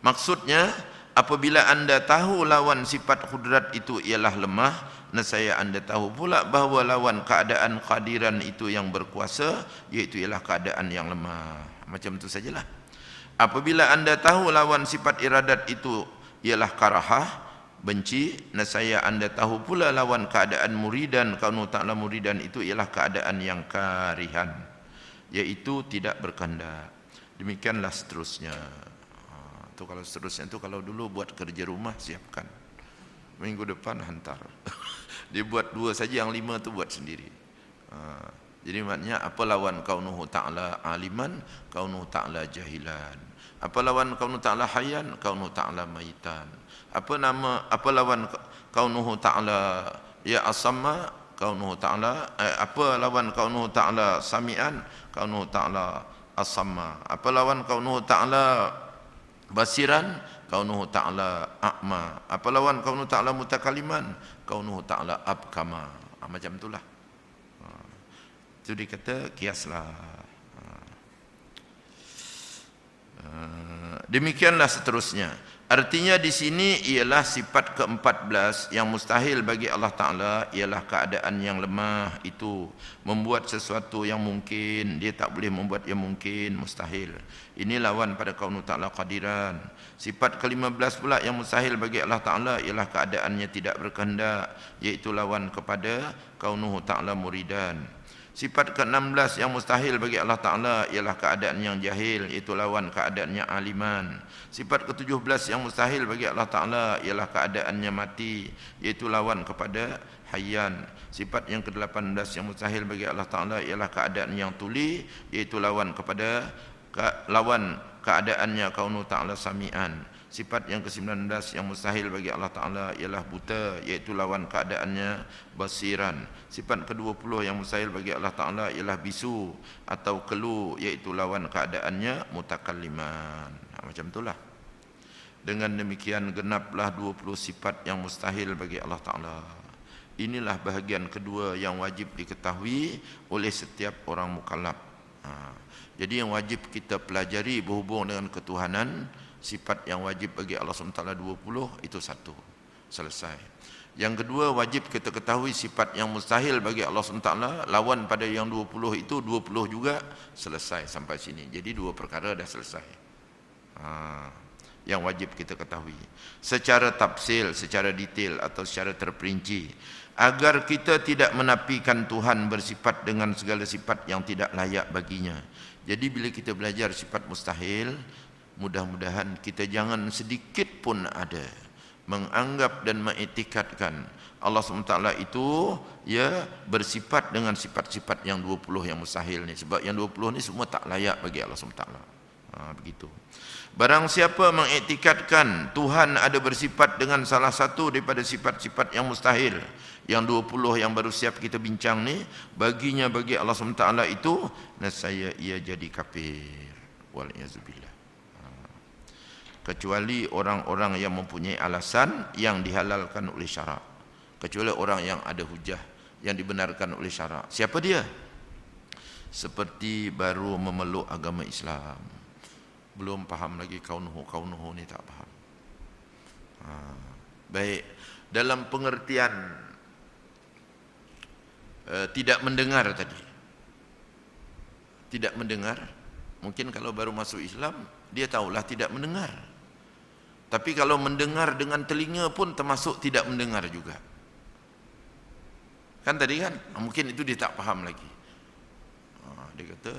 Maksudnya, apabila anda tahu lawan sifat kudrat itu ialah lemah, nescaya anda tahu pula bahawa lawan keadaan qadiran itu yang berkuasa, iaitu ialah keadaan yang lemah. Macam itu sajalah. Apabila anda tahu lawan sifat iradat itu ialah karahah, benci, nescaya anda tahu pula lawan keadaan muridan, kaunuhu ta'ala muridan itu ialah keadaan yang karihan, iaitu tidak berkehendak. Demikianlah seterusnya. Itu kalau seterusnya itu kalau dulu buat kerja rumah siapkan, minggu depan hantar. Dia buat 2 saja, yang 5 tu buat sendiri. Jadi maknanya apa lawan kaunuhu ta'ala aliman, kaunuhu ta'ala jahilan. Apa lawan kaunuhu ta'ala hayyan, kaunuhu ta'ala mayitan. Apa lawan kaunuhu ta'ala ya asamma, kaunuhu ta'ala apa lawan kaunuhu ta'ala sami'an, kaunuhu ta'ala asamma. Apa lawan kaunuhu ta'ala basiran, kaunuhu ta'ala a'ma. Apa lawan kaunuhu ta'ala mutakaliman, kaunuhu ta'ala abkama. Macam itulah. Itu dikata kiaslah. Demikianlah seterusnya. Artinya di sini ialah sifat ke-14 yang mustahil bagi Allah Ta'ala ialah keadaan yang lemah itu membuat sesuatu yang mungkin, dia tak boleh membuat yang mungkin, mustahil. Ini lawan pada kaunuhu ta'ala qadiran. Sifat ke-15 pula yang mustahil bagi Allah Ta'ala ialah keadaannya tidak berkehendak, iaitu lawan kepada kaunuhu ta'ala muridan. Sifat ke-16 yang mustahil bagi Allah Ta'ala ialah keadaan yang jahil, iaitu lawan keadaannya aliman. Sifat ke-17 yang mustahil bagi Allah Ta'ala ialah keadaannya mati, iaitu lawan kepada hayyan. Sifat yang ke-18 yang mustahil bagi Allah Ta'ala ialah keadaan yang tuli, iaitu lawan kepada lawan keadaannya kaunuhu ta'ala sami'an. Sifat yang ke-19 yang mustahil bagi Allah Ta'ala ialah buta, iaitu lawan keadaannya basiran. Sifat ke-20 yang mustahil bagi Allah Ta'ala ialah bisu atau kelu, iaitu lawan keadaannya mutakalliman. Macam itulah. Dengan demikian genaplah 20 sifat yang mustahil bagi Allah Ta'ala. Inilah bahagian kedua yang wajib diketahui oleh setiap orang mukallaf. Jadi yang wajib kita pelajari berhubung dengan ketuhanan, sifat yang wajib bagi Allah SWT 20 itu satu, selesai. Yang kedua wajib kita ketahui sifat yang mustahil bagi Allah SWT lawan pada yang 20 itu 20 juga, selesai sampai sini. Jadi 2 perkara dah selesai. Yang wajib kita ketahui secara tafsil, secara detail atau secara terperinci, agar kita tidak menafikan Tuhan bersifat dengan segala sifat yang tidak layak baginya. Jadi bila kita belajar sifat mustahil, mudah-mudahan kita jangan sedikit pun ada menganggap dan mengiktikadkan Allah SWT itu ya bersifat dengan sifat-sifat yang 20 yang mustahil ni. Sebab yang 20 ni semua tak layak bagi Allah SWT. Begitu. Barang siapa mengiktikadkan Tuhan ada bersifat dengan salah satu daripada sifat-sifat yang mustahil, yang 20 yang baru siap kita bincang ni, baginya bagi Allah SWT itu, nescaya ia jadi kafir. Wal-iazubillah. Kecuali orang-orang yang mempunyai alasan yang dihalalkan oleh syarak. Kecuali orang yang ada hujah yang dibenarkan oleh syarak. Siapa dia? Seperti baru memeluk agama Islam, belum faham lagi kaunuhu ni, tak faham. Baik, dalam pengertian tidak mendengar tadi, tidak mendengar, mungkin kalau baru masuk Islam dia tahulah tidak mendengar. Tapi kalau mendengar dengan telinga pun termasuk tidak mendengar juga. Kan tadi kan, mungkin itu dia tak faham lagi. Dia kata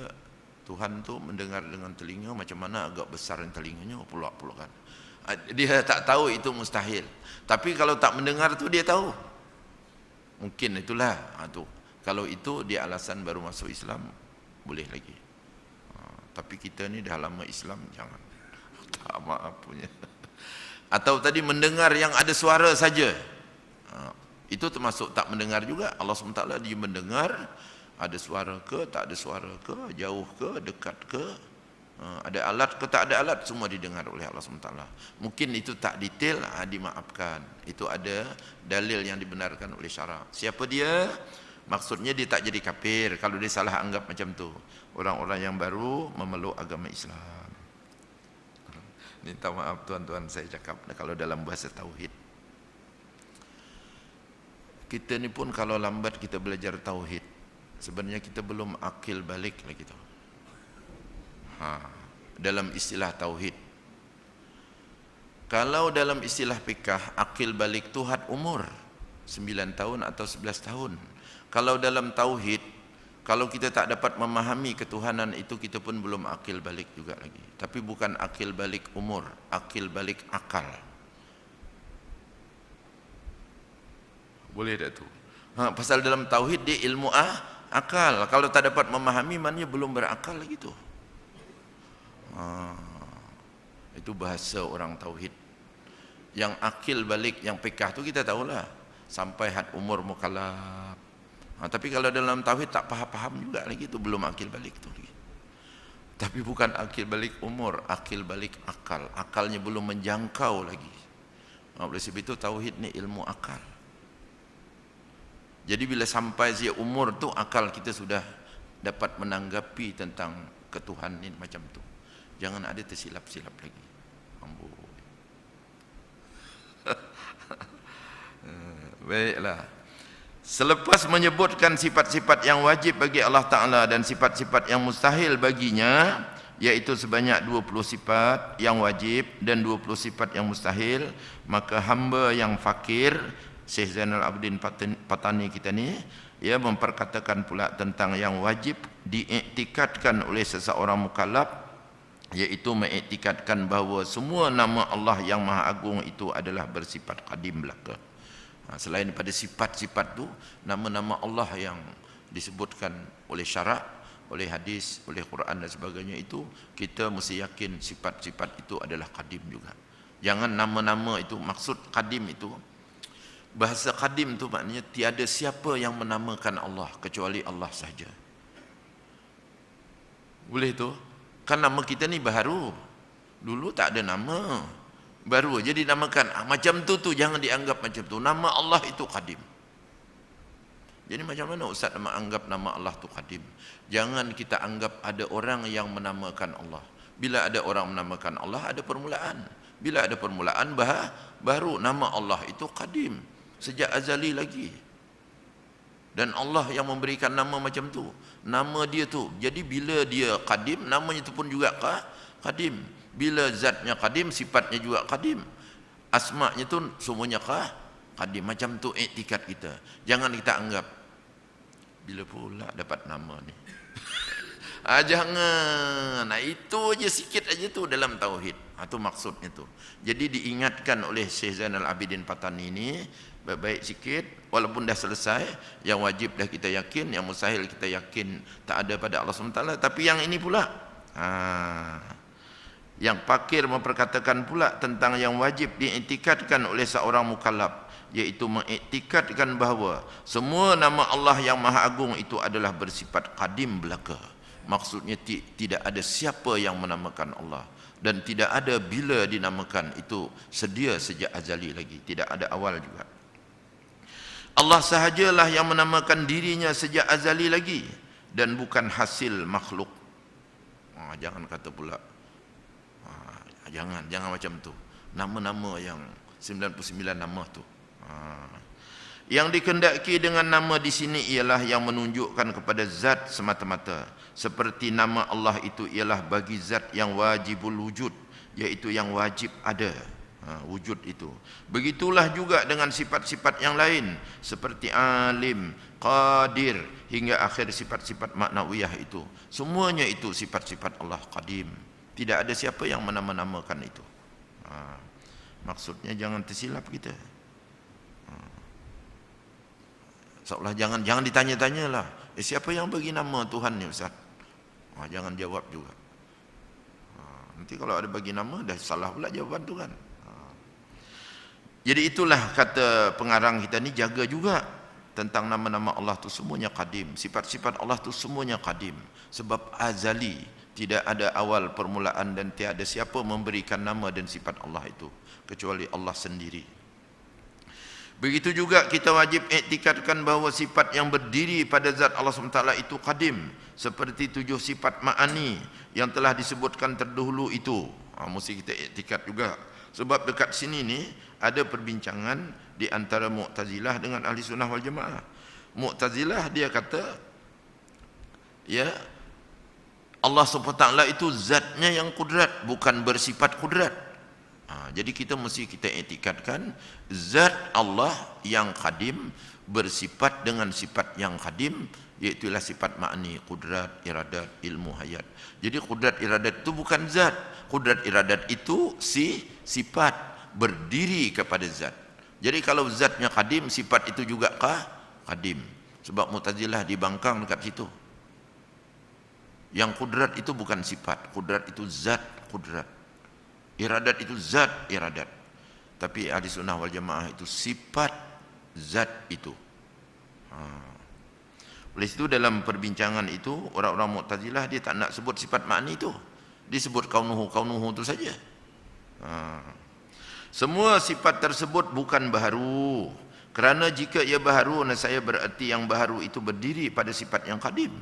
Tuhan tu mendengar dengan telinga, macam mana agak besar telinganya pula kan. Dia tak tahu itu mustahil. Tapi kalau tak mendengar tu dia tahu. Mungkin itulah tu. Kalau itu dia alasan baru masuk Islam, boleh lagi. Tapi kita ni dah lama Islam, jangan. Tak maaf punya. Atau tadi mendengar yang ada suara saja, itu termasuk tak mendengar juga. Allah SWT dia mendengar, ada suara ke, tak ada suara ke, jauh ke, dekat ke, Ada alat ke tak ada alat, semua didengar oleh Allah SWT. Mungkin itu tak detail, dimaafkan. Itu ada dalil yang dibenarkan oleh syarak. Siapa dia? Maksudnya dia tak jadi kafir kalau dia salah anggap macam tu. Orang-orang yang baru memeluk agama Islam. Minta maaf tuan-tuan saya cakap kalau dalam bahasa tauhid. Kita ni pun kalau lambat kita belajar tauhid, sebenarnya kita belum akil balik lagi tu. Dalam istilah tauhid. Kalau dalam istilah fikah, akil balik tu had umur 9 tahun atau 11 tahun. Kalau dalam tauhid, kalau kita tak dapat memahami ketuhanan itu, kita pun belum akil balik juga lagi. Tapi bukan akil balik umur, akil balik akal. Boleh tak tu? Pasal dalam tauhid dia ilmu akal. Kalau tak dapat memahami, maknanya belum berakal lagi tu. Itu bahasa orang tauhid. Yang akil balik, yang fikah tu kita tahulah, sampai had umur mukallaf. Tapi kalau dalam tauhid tak faham juga lagi tu, belum akil balik tu lagi. Tapi bukan akil balik umur, akil balik akal. Akalnya belum menjangkau lagi. Oleh sebab itu tauhid ni ilmu akal. Jadi bila sampai zia umur tu, akal kita sudah dapat menanggapi tentang ketuhanan ini macam tu. Jangan ada tersilap-silap lagi. Baiklah. Selepas menyebutkan sifat-sifat yang wajib bagi Allah Ta'ala dan sifat-sifat yang mustahil baginya, yaitu sebanyak 20 sifat yang wajib dan 20 sifat yang mustahil, maka hamba yang fakir, Syekh Zainal Abidin Patani kita ni, ia memperkatakan pula tentang yang wajib diiktikadkan oleh seseorang mukallaf, iaitu mengiktikadkan bahawa semua nama Allah yang Maha Agung itu adalah bersifat qadim belaka. Selain daripada sifat-sifat tu, nama-nama Allah yang disebutkan oleh syarak, oleh hadis, oleh Quran dan sebagainya itu, kita mesti yakin sifat-sifat itu adalah qadim juga. Jangan nama-nama itu, maksud qadim itu, bahasa qadim tu maknanya tiada siapa yang menamakan Allah kecuali Allah sahaja. Boleh tu? Kan nama kita ni baru. Dulu tak ada nama. Baru jadi namakan. Macam tu jangan dianggap macam tu. Nama Allah itu qadim. Jadi macam mana Ustaz anggap nama Allah itu qadim? Jangan kita anggap ada orang yang menamakan Allah. Bila ada orang menamakan Allah, ada permulaan. Bila ada permulaan, baru nama Allah itu qadim. Sejak azali lagi. Dan Allah yang memberikan nama macam tu. Nama dia tu. Jadi bila dia qadim, namanya tu pun juga qadim. Bila zatnya qadim, sifatnya juga qadim. Asma'nya tu semuanya qadim. Macam tu iktikad kita. Jangan kita anggap, bila pula dapat nama ni. Jangan. Itu aja sikit aja tu dalam tauhid. Itu maksudnya tu. Jadi diingatkan oleh Syekh Zainal Abidin Patani ini, baik-baik sikit, walaupun dah selesai, yang wajib dah kita yakin, yang mustahil kita yakin tak ada pada Allah SWT. Tapi yang ini pula, yang fakir memperkatakan pula tentang yang wajib diiktikadkan oleh seorang mukallaf, iaitu mengiktikadkan bahawa semua nama Allah yang Maha Agung itu adalah bersifat qadim belaka. Maksudnya tidak ada siapa yang menamakan Allah, dan tidak ada bila dinamakan, itu sedia sejak azali lagi, tidak ada awal juga. Allah sahajalah yang menamakan dirinya sejak azali lagi, dan bukan hasil makhluk. Jangan kata pula, jangan macam tu. Nama-nama yang 99 nama tu. Yang dikehendaki dengan nama di sini ialah yang menunjukkan kepada zat semata-mata. Seperti nama Allah itu ialah bagi zat yang wajibul wujud, iaitu yang wajib ada. Wujud itu. Begitulah juga dengan sifat-sifat yang lain, seperti alim, qadir, hingga akhir sifat-sifat maknawiyah itu. Semuanya itu sifat-sifat Allah qadim. Tidak ada siapa yang menama-namakan itu. Maksudnya jangan tersilap kita. Seolah jangan ditanya-tanyalah, siapa yang bagi nama Tuhan ni Ustaz? Jangan jawab juga. Nanti kalau ada bagi nama, dah salah pula jawaban tu kan. Jadi itulah kata pengarang kita ni, jaga juga tentang nama-nama Allah tu semuanya qadim. Sifat-sifat Allah tu semuanya qadim. Sebab azali, Tidak ada awal permulaan dan tiada siapa memberikan nama dan sifat Allah itu kecuali Allah sendiri. Begitu juga kita wajib iktikadkan bahawa sifat yang berdiri pada zat Allah SWT itu qadim, seperti 7 sifat ma'ani yang telah disebutkan terdahulu itu. Mesti kita iktikad juga. Sebab dekat sini ni ada perbincangan di antara Mu'tazilah dengan Ahli Sunnah wal Jamaah. Mu'tazilah dia kata, ya, Allah SWT itu zatnya yang kudrat, bukan bersifat kudrat. Jadi kita iktikadkan zat Allah yang qadim bersifat dengan sifat yang qadim, iaitulah sifat ma'ni, kudrat, iradat, ilmu, hayat. Jadi kudrat, iradat itu bukan zat. Kudrat, iradat itu sifat berdiri kepada zat. Jadi kalau zatnya qadim, sifat itu juga qadim. Sebab Mu'tazilah dibangkang dekat situ. Yang kudrat itu bukan sifat, kudrat itu zat kudrat. Iradat itu zat iradat. Tapi Ahli Sunnah wal Jamaah itu sifat zat itu. Oleh itu dalam perbincangan itu orang-orang Mu'tazilah dia tak nak sebut sifat ma'ni itu. Disebut kaunuhu itu saja. Semua sifat tersebut bukan baharu. Kerana jika ia baharu, saya berarti yang baharu itu berdiri pada sifat yang qadim.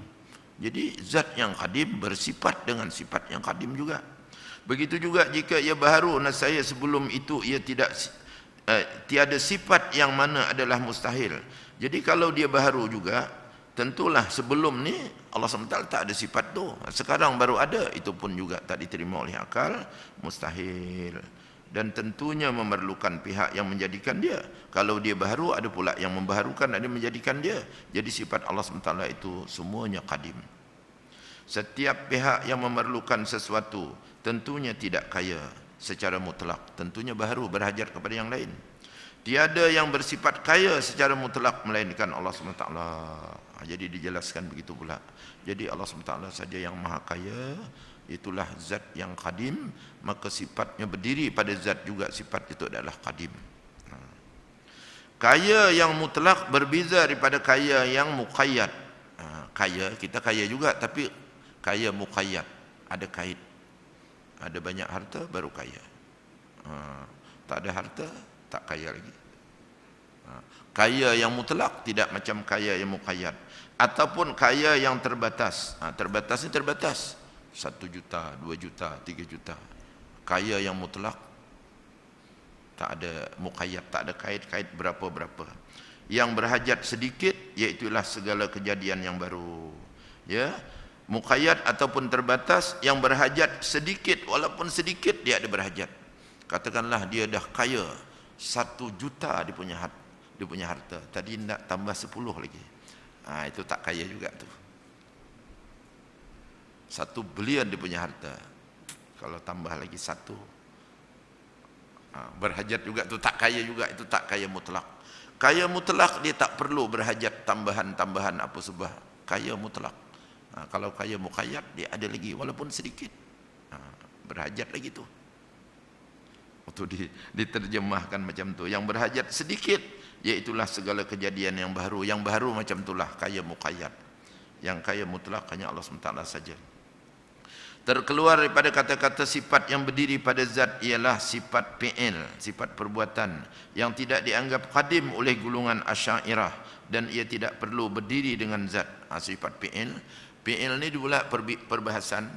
Jadi zat yang qadim bersifat dengan sifat yang qadim juga. Begitu juga jika ia baharu, saya sebelum itu ia tiada sifat yang mana adalah mustahil. Jadi kalau dia baharu juga, tentulah sebelum ni Allah SWT tak ada sifat tu. Sekarang baru ada, itu pun juga tak diterima oleh akal, mustahil. Dan tentunya memerlukan pihak yang menjadikan dia. Kalau dia baharu, ada pula yang membaharukan, ada menjadikan dia. Jadi sifat Allah SWT itu semuanya qadim. Setiap pihak yang memerlukan sesuatu tentunya tidak kaya secara mutlak, tentunya baharu berhajat kepada yang lain. Tiada yang bersifat kaya secara mutlak melainkan Allah SWT. Jadi dijelaskan begitu pula. Jadi Allah SWT saja yang maha kaya, itulah zat yang qadim, maka sifatnya berdiri pada zat juga, sifat itu adalah qadim. Kaya yang mutlak berbeza daripada kaya yang muqayyad. Kaya, kita kaya juga, tapi kaya muqayyad, ada kait. Ada banyak harta baru kaya. Tak ada harta tak kaya lagi. Kaya yang mutlak tidak macam kaya yang muqayyad. Ataupun kaya yang terbatas. Terbatas ni terbatas. 1 juta, 2 juta, 3 juta. Kaya yang mutlak tak ada muqayyad, tak ada kait-kait berapa-berapa. Yang berhajat sedikit, iaitulah segala kejadian yang baru. Ya, muqayyad ataupun terbatas, yang berhajat sedikit, walaupun sedikit dia ada berhajat. Katakanlah dia dah kaya 1 juta dia punya harta, tadi nak tambah 10 lagi. Itu tak kaya juga tu. 1 bilion dia punya harta, kalau tambah lagi 1, berhajat juga tu, tak kaya juga, itu tak kaya mutlak. Kaya mutlak dia tak perlu berhajat tambahan-tambahan apa sebab kaya mutlak. Kalau kaya muqayyad dia ada lagi walaupun sedikit, berhajat lagi tu. Itu diterjemahkan macam tu. Yang berhajat sedikit, iaitulah segala kejadian yang baru. Yang baru macam itulah kaya muqayyad. Yang kaya mutlak hanya Allah SWT saja. Terkeluar daripada kata-kata sifat yang berdiri pada zat ialah sifat fi'il, sifat perbuatan yang tidak dianggap qadim oleh golongan Asy'ariyah, dan ia tidak perlu berdiri dengan zat. Sifat fi'il, fi'il ni pula perbahasan.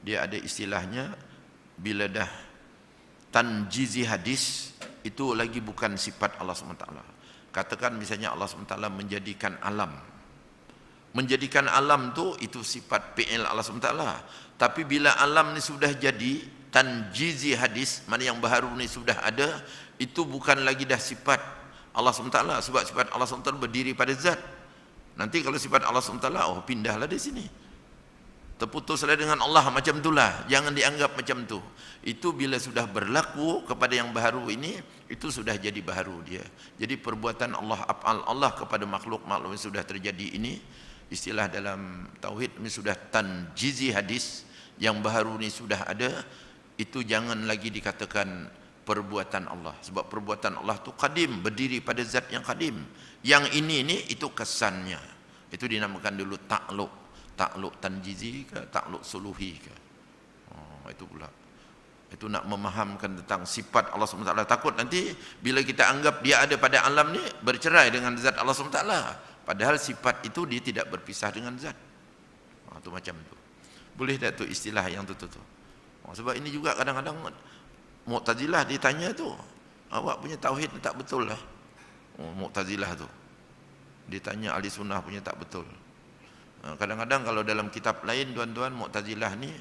Dia ada istilahnya, bila dah tanjizi hadis, itu lagi bukan sifat Allah SWT. Katakan misalnya Allah SWT menjadikan alam. Menjadikan alam tu, itu sifat fi'il Allah SWT. Tapi bila alam ni sudah jadi, tanjizi hadis, mana yang baharu ni sudah ada, itu bukan lagi dah sifat Allah SWT. Sebab sifat Allah SWT berdiri pada zat. Nanti kalau sifat Allah SWT, pindahlah di sini. Terputuslah dengan Allah, macam itulah. Jangan dianggap macam tu. Itu bila sudah berlaku kepada yang baharu ini, itu sudah jadi baharu dia. Jadi perbuatan Allah, af'al Allah kepada makhluk-makhluk yang sudah terjadi ini, istilah dalam tauhid ini sudah tanjizi hadis, yang baharu ini sudah ada, itu jangan lagi dikatakan perbuatan Allah. Sebab perbuatan Allah itu qadim, berdiri pada zat yang qadim. Yang ini itu kesannya. Itu dinamakan dulu ta'alluq. takluk tanjizi ke takluk suluhi ke. Itu pula. Itu nak memahamkan tentang sifat Allah SWT. Takut nanti bila kita anggap dia ada pada alam ni bercerai dengan zat Allah SWT. Padahal sifat itu dia tidak berpisah dengan zat. Itu macam tu. Boleh tak tu istilah yang tu? Sebab ini juga kadang-kadang Mu'tazilah ditanya tu, awak punya tauhid tak betul lah. Mu'tazilah tu ditanya ahli sunnah punya tak betul. Kadang-kadang kalau dalam kitab lain tuan-tuan, Mu'tazilah ni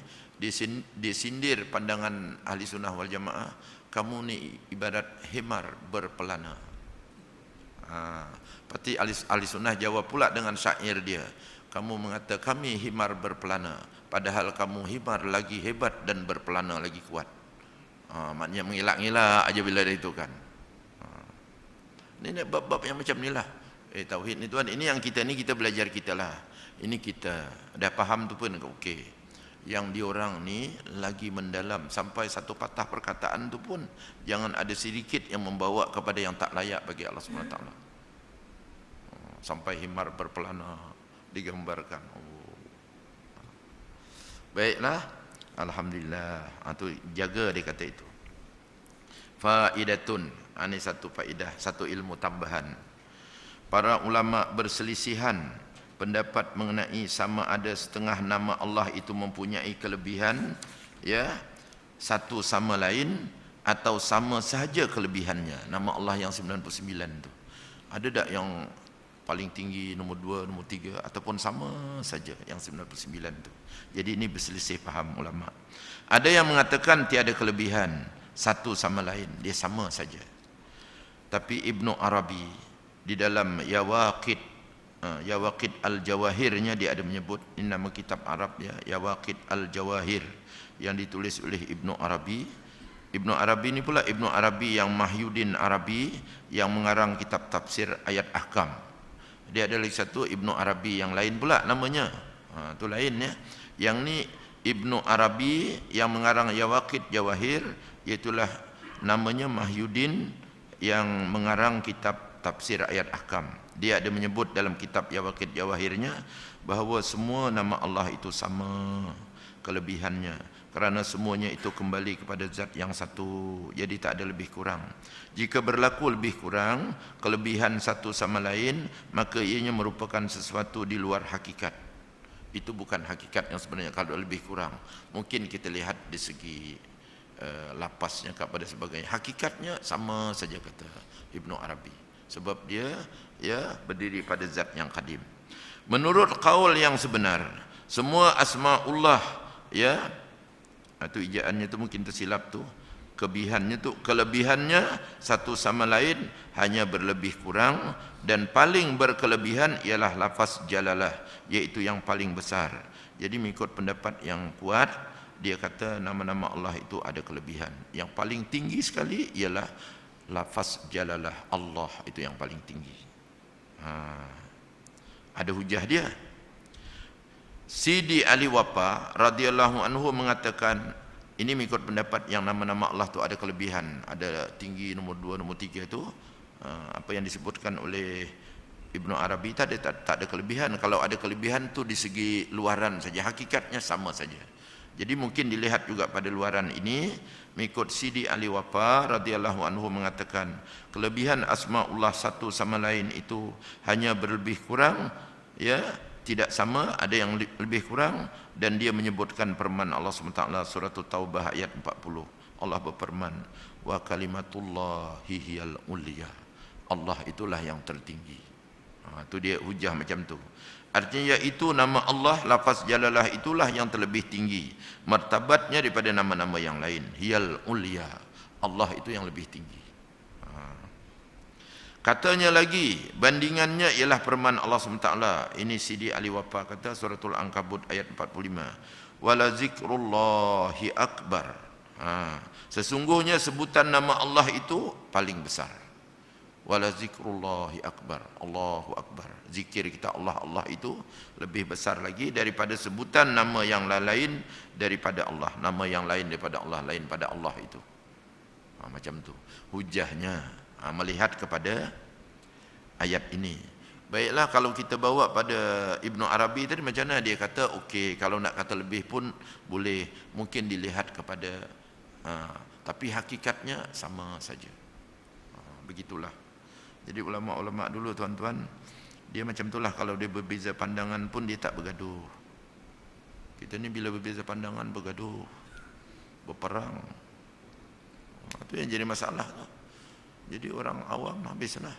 disindir pandangan ahli sunnah wal jamaah, kamu ni ibarat himar berpelana. Pasti ahli sunnah jawab pula dengan syair dia, kamu mengata kami himar berpelana, padahal kamu himar lagi hebat dan berpelana lagi kuat. Maknanya mengelak-ngelak aja bila ada itu kan. Ini bab-bab yang macam ni lah. Tauhid ni tuan, ini yang kita belajar kita lah. Ini kita dah faham tu pun okey. Yang diorang ni lagi mendalam sampai satu patah perkataan tu pun jangan ada sedikit yang membawa kepada yang tak layak bagi Allah SWT. Sampai himar berpelana digambarkan. Baiklah, alhamdulillah. Tu jaga dia kata itu. Faidatun, ini satu faedah, satu ilmu tambahan. Para ulama berselisihan pendapat mengenai sama ada setengah nama Allah itu mempunyai kelebihan ya satu sama lain atau sama sahaja kelebihannya. Nama Allah yang 99 tu. Ada tak yang paling tinggi nombor 2, nombor 3 ataupun sama saja yang 99 tu. Jadi ini berselisih faham ulama. Ada yang mengatakan tiada kelebihan satu sama lain, dia sama saja. Tapi Ibnu Arabi di dalam Yawaqid Al-Jawahirnya dia ada menyebut, ini nama kitab Arab ya, Yawaqid Al-Jawahir yang ditulis oleh Ibnu Arabi. Ibnu Arabi ni pula Ibnu Arabi yang Mahyuddin Arabi yang mengarang kitab tafsir ayat ahkam. Dia ada lagi satu Ibnu Arabi yang lain pula namanya. Itu lain ya. Yang ni Ibnu Arabi yang mengarang Yawaqid Jawahir, iaitulah namanya Mahyuddin yang mengarang kitab tafsir ayat ahkam. Dia ada menyebut dalam kitab Yawaqid Jawahirnya bahawa semua nama Allah itu sama kelebihannya, kerana semuanya itu kembali kepada zat yang satu, jadi tak ada lebih kurang. Jika berlaku lebih kurang kelebihan satu sama lain, maka ianya merupakan sesuatu di luar hakikat. Itu bukan hakikat yang sebenarnya kalau lebih kurang. Mungkin kita lihat di segi lapasnya kepada sebagainya. Hakikatnya sama saja kata Ibnu Arabi. Sebab dia berdiri pada zat yang kadim. Menurut qaul yang sebenar, semua asma'ullah itu ijaannya tu mungkin tersilap tu. Kelebihannya satu sama lain hanya berlebih kurang, dan paling berkelebihan ialah lafaz jalalah, iaitu yang paling besar. Jadi mengikut pendapat yang kuat, dia kata nama-nama Allah itu ada kelebihan. Yang paling tinggi sekali ialah lafaz jalalah, Allah itu yang paling tinggi. Ada hujah dia. Sidi Ali Wafa radhiyallahu anhu mengatakan, ini mengikut pendapat yang nama-nama Allah tu ada kelebihan, ada tinggi nombor 2, nombor 3 tu. Apa yang disebutkan oleh Ibnu Arabi tadi tak ada kelebihan. Kalau ada kelebihan tu di segi luaran saja, hakikatnya sama saja. Jadi mungkin dilihat juga pada luaran ini. Mengikut Sidi Ali Wafa radhiyallahu anhu mengatakan, kelebihan asmaullah satu sama lain itu hanya berlebih kurang, tidak sama, ada yang lebih kurang. Dan dia menyebutkan firman Allah SWT surah Taubah ayat 40. Allah berfirman, wa kalimatullahi hiyal uliya, Allah itulah yang tertinggi. Itu dia hujah macam tu. Artinya iaitu nama Allah, lafaz jalalah itulah yang terlebih tinggi martabatnya daripada nama-nama yang lain. Hiyal uliya, Allah itu yang lebih tinggi. Katanya lagi, bandingannya ialah firman Allah SWT. Ini Sidi Ali Wafa kata, suratul Ankabut ayat 45. Wala zikrullahi akbar. Sesungguhnya sebutan nama Allah itu paling besar. Wala zikrullahi akbar, Allahu akbar. Zikir kita Allah itu lebih besar lagi daripada sebutan nama yang lain daripada Allah. Nama yang lain daripada Allah, lain pada Allah itu. Macam tu hujahnya. Melihat kepada ayat ini. Baiklah, kalau kita bawa pada Ibnu Arabi tadi macam mana dia kata, okey, kalau nak kata lebih pun boleh, mungkin dilihat kepada tapi hakikatnya sama saja. Begitulah. Jadi ulama-ulama dulu tuan-tuan, dia macam itulah, kalau dia berbeza pandangan pun dia tak bergaduh. Kita ni bila berbeza pandangan bergaduh, berperang. Itu yang jadi masalah tu. Jadi orang awam habislah.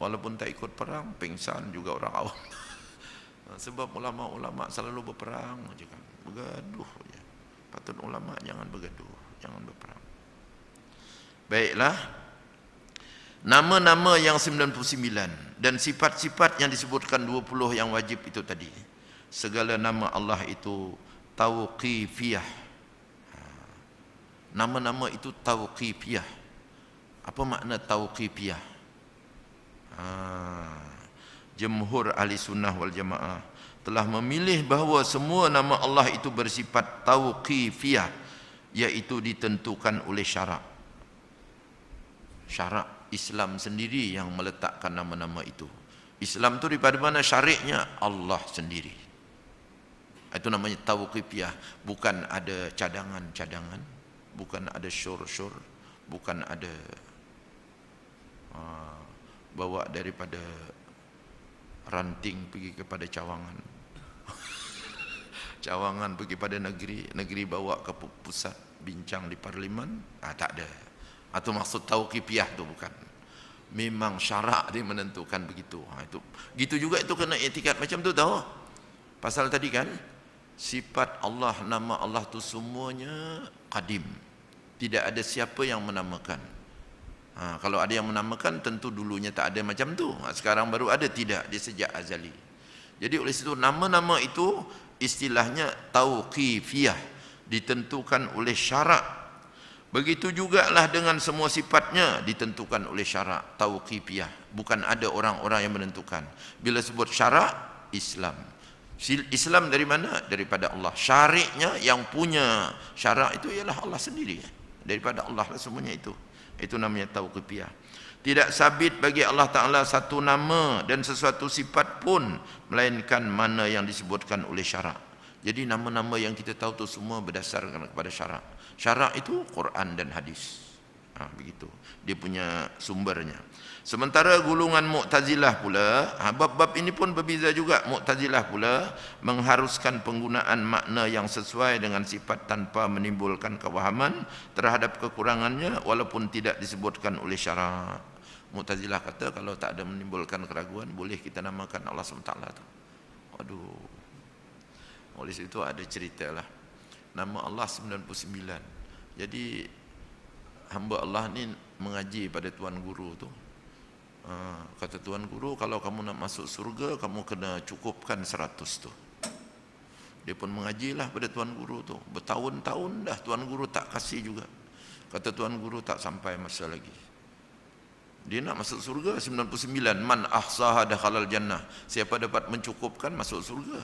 Walaupun tak ikut perang, pingsan juga orang awam. Sebab ulama-ulama selalu berperang je kan. Bergaduh je. Patut ulama jangan bergaduh, jangan berperang. Baiklah. Nama-nama yang 99 dan sifat-sifat yang disebutkan 20 yang wajib itu tadi. Segala nama Allah itu tauqifiyah. Nama-nama itu tauqifiyah. Apa makna tauqifiyah? Jumhur ahli sunnah wal jamaah telah memilih bahawa semua nama Allah itu bersifat tauqifiyah, iaitu ditentukan oleh syarak. Syarak Islam sendiri yang meletakkan nama-nama itu. Islam itu daripada mana syariatnya? Allah sendiri. Itu namanya tauqifiyah. Bukan ada cadangan-cadangan, bukan ada syur-syur, bukan ada bawa daripada ranting pergi kepada cawangan. Cawangan pergi pada negeri, negeri bawa ke pusat bincang di parlimen. Tak ada. Atau maksud tauqifiyah tu bukan. Memang syarak dia menentukan begitu. Itu gitu juga, itu kena etikat macam tu tahu. Pasal tadi kan sifat Allah, nama Allah tu semuanya qadim. Tidak ada siapa yang menamakan. Kalau ada yang menamakan, tentu dulunya tak ada macam tu. Sekarang baru ada, tidak, dia sejak azali. Jadi oleh situ nama-nama itu istilahnya tauqifiyah, ditentukan oleh syarak. Begitu jugalah dengan semua sifatnya ditentukan oleh syarak, tauqifiyah. Bukan ada orang-orang yang menentukan. Bila sebut syarak, Islam. Islam dari mana? Daripada Allah. Syariatnya yang punya syarak itu ialah Allah sendiri. Daripada Allah lah semuanya itu. Itu namanya tauqifiyah. Tidak sabit bagi Allah Ta'ala satu nama dan sesuatu sifat pun, melainkan mana yang disebutkan oleh syarak. Jadi nama-nama yang kita tahu itu semua berdasarkan kepada syarak. Syarak itu Quran dan hadis. Begitu. Dia punya sumbernya. Sementara golongan Mu'tazilah pula, bab-bab ini pun berbeza juga. Mu'tazilah pula mengharuskan penggunaan makna yang sesuai dengan sifat tanpa menimbulkan kewahaman terhadap kekurangannya walaupun tidak disebutkan oleh syarak. Mu'tazilah kata kalau tak ada menimbulkan keraguan, boleh kita namakan Allah SWT tu. Aduh. Oleh situ ada cerita lah. Nama Allah 99. Jadi hamba Allah ni mengaji pada tuan guru tu. Kata tuan guru, kalau kamu nak masuk surga, kamu kena cukupkan 100 tu. Dia pun mengajilah pada tuan guru tu. Bertahun-tahun dah tuan guru tak kasih juga. Kata tuan guru, tak sampai masa lagi. Dia nak masuk surga 99. Man ahsaha dakhalal jannah. Siapa dapat mencukupkan masuk surga.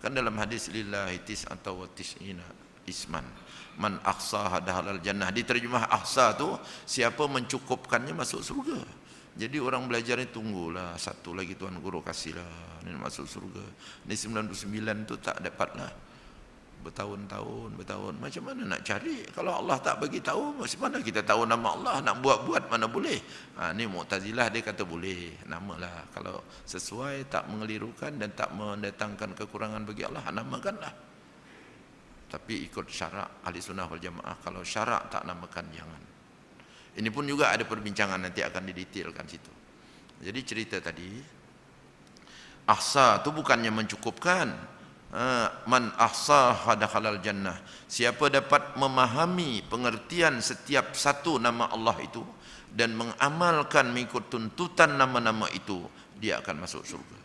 Kan dalam hadis lillahi tis'ata wa tis'ina isman. Man ahsaha dakhalal jannah. Diterjemah ahsa tu siapa mencukupkannya masuk surga. Jadi orang belajar ni tunggulah satu lagi tuan guru kasihlah ni masuk surga. Ni 99 tu tak dapatlah. Bertahun-tahun. Macam mana nak cari? Kalau Allah tak bagi tahu, macam mana kita tahu nama Allah? Nak buat-buat mana boleh? Ni Mu'tazilah dia kata boleh. Namalah. Kalau sesuai, tak mengelirukan dan tak mendatangkan kekurangan bagi Allah, namakanlah. Tapi ikut syarak ahli sunnah wal jamaah. Kalau syarak tak namakan, jangan. Ini pun juga ada perbincangan, nanti akan didetailkan situ. Jadi cerita tadi, ahsa itu bukannya mencukupkan. Man ahsa dakhalal jannah. Siapa dapat memahami pengertian setiap satu nama Allah itu dan mengamalkan mengikut tuntutan nama-nama itu, dia akan masuk surga.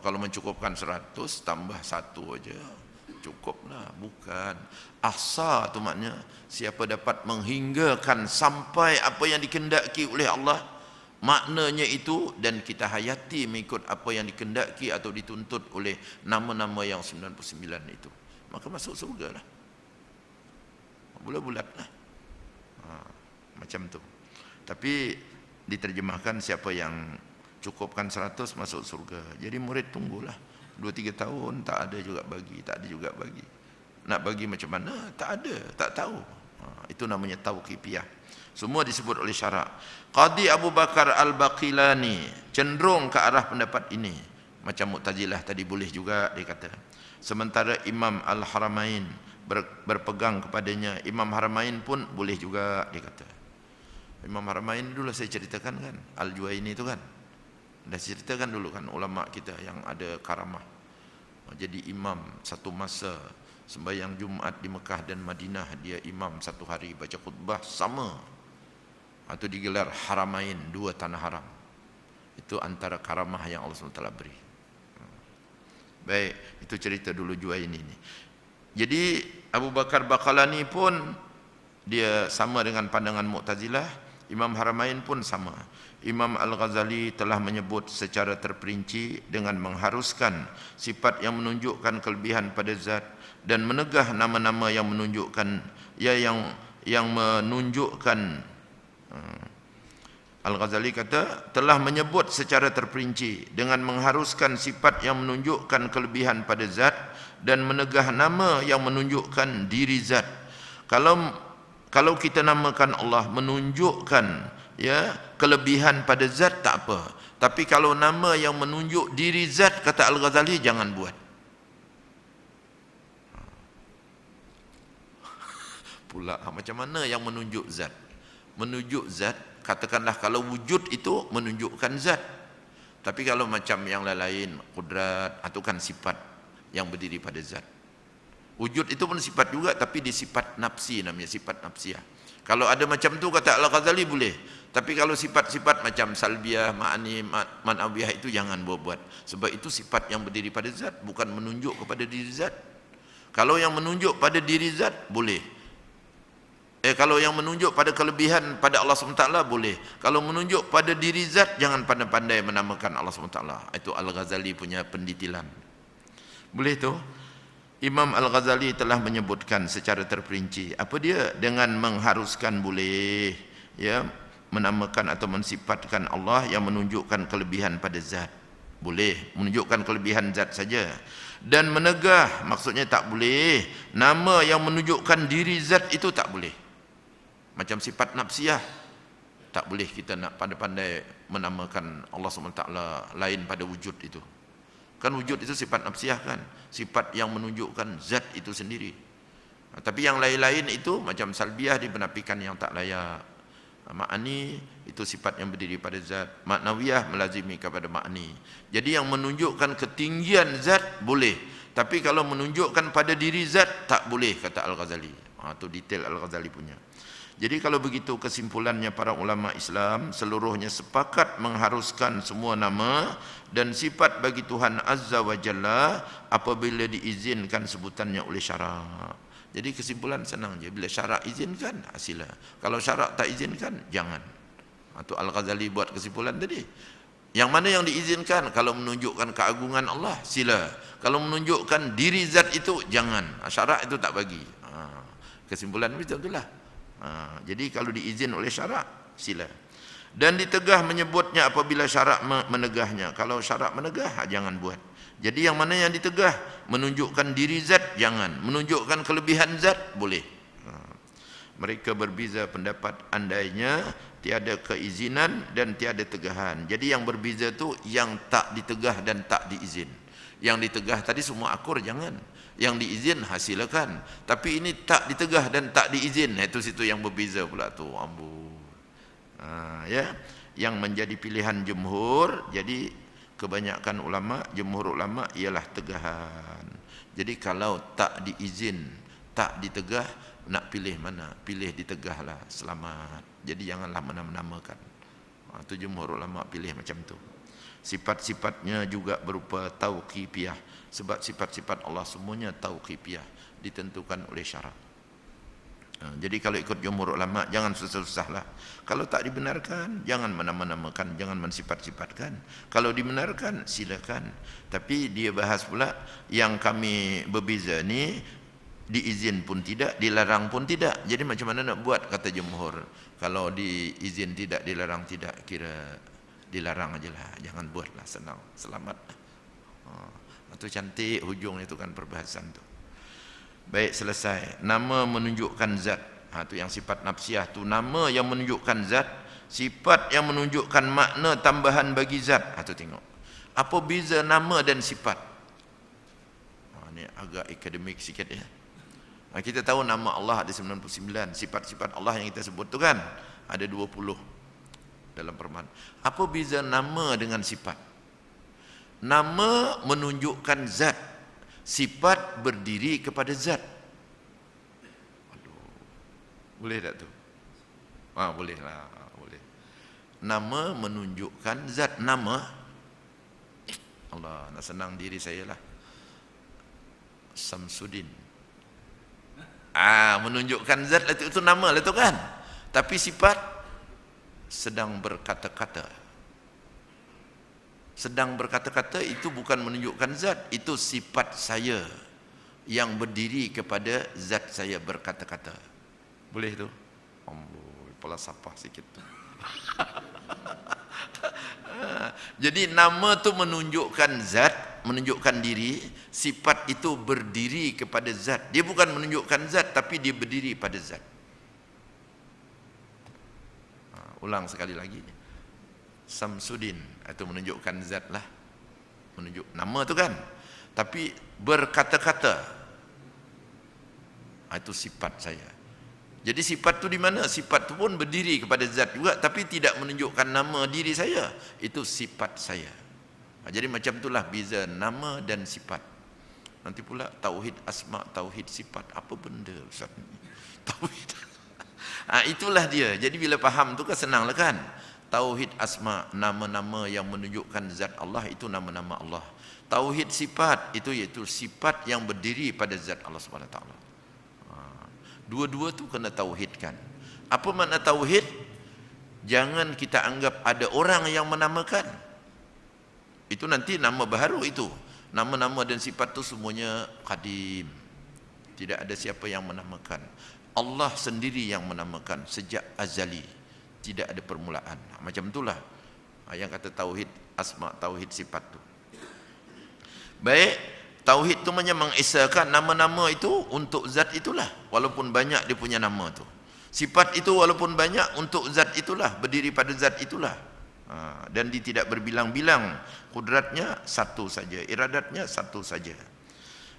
Kalau mencukupkan 100 tambah 1 aja cukuplah. Bukan. Ahsa itu maknanya siapa dapat menghinggakan sampai apa yang dikehendaki oleh Allah, maknanya itu, dan kita hayati mengikut apa yang dikehendaki atau dituntut oleh nama-nama yang 99 itu, maka masuk surga lah. Bulat-bulat lah. Macam tu. Tapi diterjemahkan siapa yang cukupkan 100 masuk surga. Jadi murid tunggulah 2-3 tahun, tak ada juga bagi, tak ada juga bagi. Nak bagi macam mana? Tak ada, tak tahu. Itu namanya tauqifiyah. Semua disebut oleh syarak. Qadi Abu Bakar Al-Baqilani cenderung ke arah pendapat ini. Macam Mu'tazilah tadi boleh juga dia kata. Sementara Imam Al-Haramain berpegang kepadanya. Imam Haramain pun boleh juga dia kata. Imam Haramain dulu saya ceritakan kan, Al-Juwaini itu kan. Dah ceritakan dulu kan ulama kita yang ada karamah. Jadi imam satu masa sembahyang Jumaat di Mekah dan Madinah, dia imam satu hari baca khutbah sama. Atau digelar Haramain, dua tanah haram. Itu antara karamah yang Allah SWT beri. Baik, itu cerita dulu Juwaini ini. Jadi Abu Bakar Baqalani pun dia sama dengan pandangan Mu'tazilah. Imam Haramain pun sama. Imam Al-Ghazali telah menyebut secara terperinci dengan mengharuskan sifat yang menunjukkan kelebihan pada zat dan menegah nama-nama yang menunjukkan yang menunjukkan. Al-Ghazali kata telah menyebut secara terperinci dengan mengharuskan sifat yang menunjukkan kelebihan pada zat dan menegah nama yang menunjukkan diri zat. Kalau kita namakan Allah menunjukkan ya kelebihan pada zat tak apa. Tapi kalau nama yang menunjuk diri zat, kata Al-Ghazali, jangan buat. Pula macam mana yang menunjuk zat? Menunjuk zat, katakanlah kalau wujud itu menunjukkan zat. Tapi kalau macam yang lain, kudrat atau kan sifat yang berdiri pada zat. Wujud itu pun sifat juga, tapi di sifat nafsi, namanya sifat nafsiyah. Kalau ada macam tu kata Al-Ghazali boleh. Tapi kalau sifat-sifat macam salbiah, ma'ani, manawiyah itu jangan buat. Sebab itu sifat yang berdiri pada zat, bukan menunjuk kepada diri zat. Kalau yang menunjuk pada diri zat boleh. Kalau yang menunjuk pada kelebihan pada Allah SWT boleh. Kalau menunjuk pada diri zat, jangan pandai-pandai menamakan Allah SWT. Itu Al-Ghazali punya pendetilan. Boleh tu? Imam Al-Ghazali telah menyebutkan secara terperinci. Apa dia? Dengan mengharuskan boleh ya menamakan atau mensifatkan Allah yang menunjukkan kelebihan pada zat. Boleh menunjukkan kelebihan zat saja. Dan menegah, maksudnya tak boleh nama yang menunjukkan diri zat itu tak boleh. Macam sifat nafsiyah, tak boleh kita nak pandai-pandai menamakan Allah SWT lain pada wujud itu. Kan wujud itu sifat nafsiyah kan, sifat yang menunjukkan zat itu sendiri. Tapi yang lain-lain itu macam salbiah dipenafikan yang tak layak. Ma'ani itu sifat yang berdiri pada zat. Ma'nawiyah melazimi kepada ma'ani. Jadi yang menunjukkan ketinggian zat boleh. Tapi kalau menunjukkan pada diri zat tak boleh, kata Al-Ghazali. Itu detail Al-Ghazali punya. Jadi kalau begitu kesimpulannya para ulama Islam seluruhnya sepakat mengharuskan semua nama dan sifat bagi Tuhan Azza wa Jalla apabila diizinkan sebutannya oleh syarak. Jadi kesimpulan senang je, bila syarak izinkan sila. Kalau syarak tak izinkan jangan. Itu Al-Ghazali buat kesimpulan tadi. Yang mana yang diizinkan? Kalau menunjukkan keagungan Allah sila. Kalau menunjukkan diri zat itu jangan. Syarak itu tak bagi. Kesimpulan betul-betul. Jadi kalau diizin oleh syarak sila. Dan ditegah menyebutnya apabila syarak menegahnya. Kalau syarak menegah jangan buat. Jadi yang mana yang ditegah? Menunjukkan diri zat jangan. Menunjukkan kelebihan zat boleh. Mereka berbeza pendapat andainya tiada keizinan dan tiada tegahan. Jadi yang berbeza tu yang tak ditegah dan tak diizin. Yang ditegah tadi semua akur jangan. Yang diizin hasilkan. Tapi ini tak ditegah dan tak diizin. Itu situ yang berbeza pula tu. Ya, yang menjadi pilihan jumhur. Jadi kebanyakan ulama, jumhur ulama ialah tegahan. Jadi kalau tak diizin, tak ditegah, nak pilih mana? Pilih ditegahlah, selamat. Jadi janganlah menamakan. Itu jumhur ulama pilih macam tu. Sifat-sifatnya juga berupa tauqifiyah. Sebab sifat-sifat Allah semuanya tauqifiyah, ditentukan oleh syarak. Jadi kalau ikut jumhur ulama jangan susah-susahlah. Kalau tak dibenarkan jangan menama-namakan, jangan mensifat-sifatkan. Kalau dibenarkan silakan. Tapi dia bahas pula yang kami berbeza ni diizin pun tidak, dilarang pun tidak. Jadi macam mana nak buat, kata jumhur. Kalau diizin tidak, dilarang tidak, kira dilarang aja lah, jangan buatlah, senang, selamat. Itu cantik hujung itu kan perbahasan tu. Baik, selesai. Nama menunjukkan zat. Tu yang sifat nafsiah tu, nama yang menunjukkan zat, sifat yang menunjukkan makna tambahan bagi zat. Tu tengok. Apa beza nama dan sifat? Ni agak akademik sikit ya. Kita tahu nama Allah ada 99, sifat-sifat Allah yang kita sebut tu kan ada 20 dalam permohonan. Apa beza nama dengan sifat? Nama menunjukkan zat, sifat berdiri kepada zat. Aduh, boleh tak tu? Boleh lah, boleh. Nama menunjukkan zat, nama. Allah, nak senang diri saya lah. Samsudin. Menunjukkan zat lah itu nama lah tu kan. Tapi sifat sedang berkata-kata. Sedang berkata-kata itu bukan menunjukkan zat, itu sifat saya yang berdiri kepada zat saya berkata-kata. Boleh tu? Pola sapah sikit tu. Jadi nama tu menunjukkan zat, menunjukkan diri, sifat itu berdiri kepada zat. Dia bukan menunjukkan zat, tapi dia berdiri pada zat. Ulang sekali lagi. Samsudin itu menunjukkan zat lah, menunjuk nama tu kan. Tapi berkata-kata itu sifat saya. Jadi sifat tu di mana? Sifat tu pun berdiri kepada zat juga, tapi tidak menunjukkan nama diri saya. Itu sifat saya. Jadi macam itulah beza nama dan sifat. Nanti pula tauhid asma, tauhid sifat, apa benda Ustaz ni? Tauhid. Itulah dia. Jadi bila faham tu kan senang lah kan. Tauhid asma, nama-nama yang menunjukkan zat Allah, itu nama-nama Allah. Tauhid sifat, itu iaitu sifat yang berdiri pada zat Allah Subhanahu Wa Taala. Dua-dua tu kena tauhidkan. Apa makna tauhid? Jangan kita anggap ada orang yang menamakan. Itu nanti nama baharu itu. Nama-nama dan sifat tu semuanya qadim. Tidak ada siapa yang menamakan. Allah sendiri yang menamakan sejak azali. Tidak ada permulaan. Macam itulah yang kata tauhid asma, tauhid sifat tu. Baik, tauhid tu mengesahkan nama-nama itu untuk zat itulah, walaupun banyak dia punya nama tu. Sifat itu walaupun banyak untuk zat itulah, berdiri pada zat itulah. Dan dia tidak berbilang-bilang, kudratnya satu saja, iradatnya satu saja.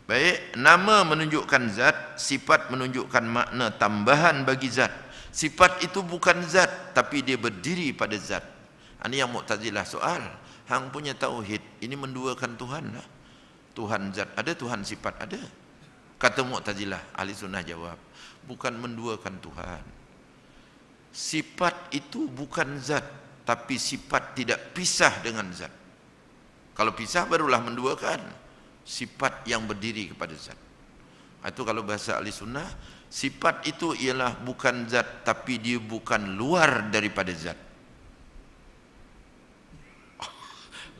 Baik, nama menunjukkan zat, sifat menunjukkan makna tambahan bagi zat. Sifat itu bukan zat, tapi dia berdiri pada zat. Ini yang Mu'tazilah soal. Hang punya tauhid, ini menduakan Tuhan lah. Tuhan zat ada, Tuhan sifat ada. Kata Mu'tazilah, ahli sunnah jawab, bukan menduakan Tuhan. Sifat itu bukan zat, tapi sifat tidak pisah dengan zat. Kalau pisah barulah menduakan. Sifat yang berdiri kepada zat. Itu kalau bahasa ahli sunnah, sifat itu ialah bukan zat, tapi dia bukan luar daripada zat.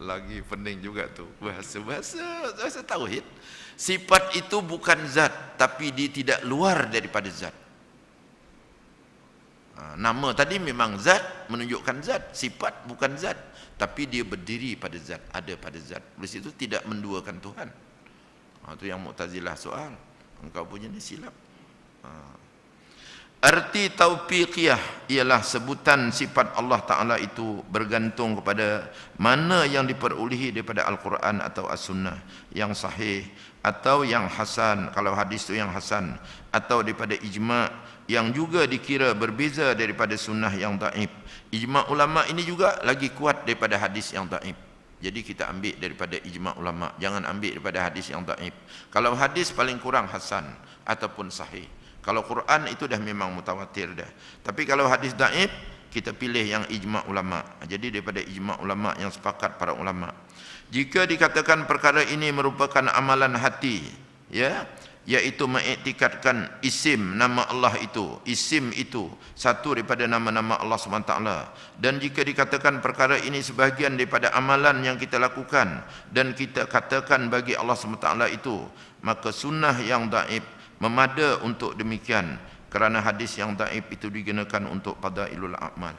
Lagi pening juga tu bahasa tauhid. Sifat itu bukan zat, tapi dia tidak luar daripada zat. Nama tadi memang zat, menunjukkan zat. Sifat bukan zat, tapi dia berdiri pada zat, ada pada zat. Oleh itu tidak menduakan Tuhan. Itu yang Mu'tazilah soal. Engkau punya ni silap. Arti taufiqiyah ialah sebutan sifat Allah Ta'ala itu bergantung kepada mana yang diperolehi daripada Al-Quran atau As-Sunnah yang sahih atau yang hasan, kalau hadis itu yang hasan, atau daripada ijma' yang juga dikira berbeza daripada sunnah yang daif. Ijma' ulama' ini juga lagi kuat daripada hadis yang daif. Jadi kita ambil daripada ijma' ulama', jangan ambil daripada hadis yang daif. Kalau hadis paling kurang hasan ataupun sahih. Kalau Quran itu dah memang mutawatir dah. Tapi kalau hadis daif, kita pilih yang ijma' ulama'. Jadi daripada ijma' ulama' yang sepakat para ulama'. Jika dikatakan perkara ini merupakan amalan hati, ya, iaitu mengiktikadkan isim nama Allah itu, isim itu satu daripada nama-nama Allah SWT. Dan jika dikatakan perkara ini sebahagian daripada amalan yang kita lakukan dan kita katakan bagi Allah SWT itu, maka sunnah yang daif memada untuk demikian, kerana hadis yang daif itu digunakan untuk fadailul a'mal.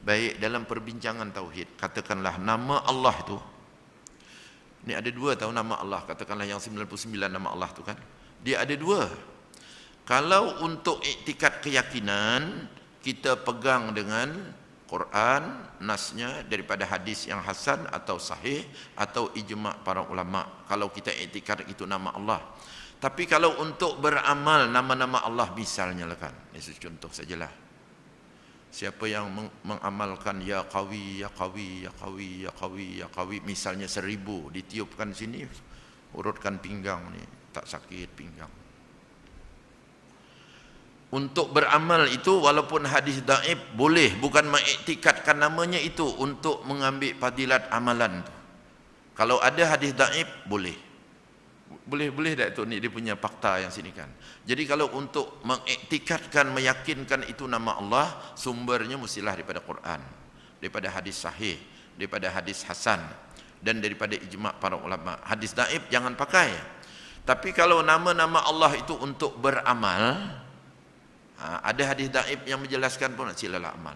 Baik, dalam perbincangan tauhid, katakanlah nama Allah itu, ini ada dua tahu nama Allah, katakanlah yang 99 nama Allah itu kan, dia ada dua. Kalau untuk iktikad keyakinan, kita pegang dengan Quran, nasnya daripada hadis yang hasan atau sahih atau ijma' para ulama. Kalau kita iktikad itu nama Allah. Tapi kalau untuk beramal nama-nama Allah misalnya lah kan, ini contoh sajalah. Siapa yang mengamalkan ya qawi ya qawi ya qawi ya qawi ya qawi misalnya 1000 ditiupkan sini, urutkan pinggang ni, tak sakit pinggang. Untuk beramal itu walaupun hadis dhaif boleh, bukan mengiktikadkan namanya itu untuk mengambil fadilat amalan tu. Kalau ada hadis dhaif boleh. Boleh tak tu, ni dia punya fakta yang sini kan. Jadi kalau untuk mengiktikadkan, meyakinkan itu nama Allah, sumbernya mestilah daripada Quran, daripada hadis sahih, daripada hadis hasan dan daripada ijma' para ulama. Hadis dhaif jangan pakai. Tapi kalau nama-nama Allah itu untuk beramal, ada hadis dhaif yang menjelaskan pun silalah amal.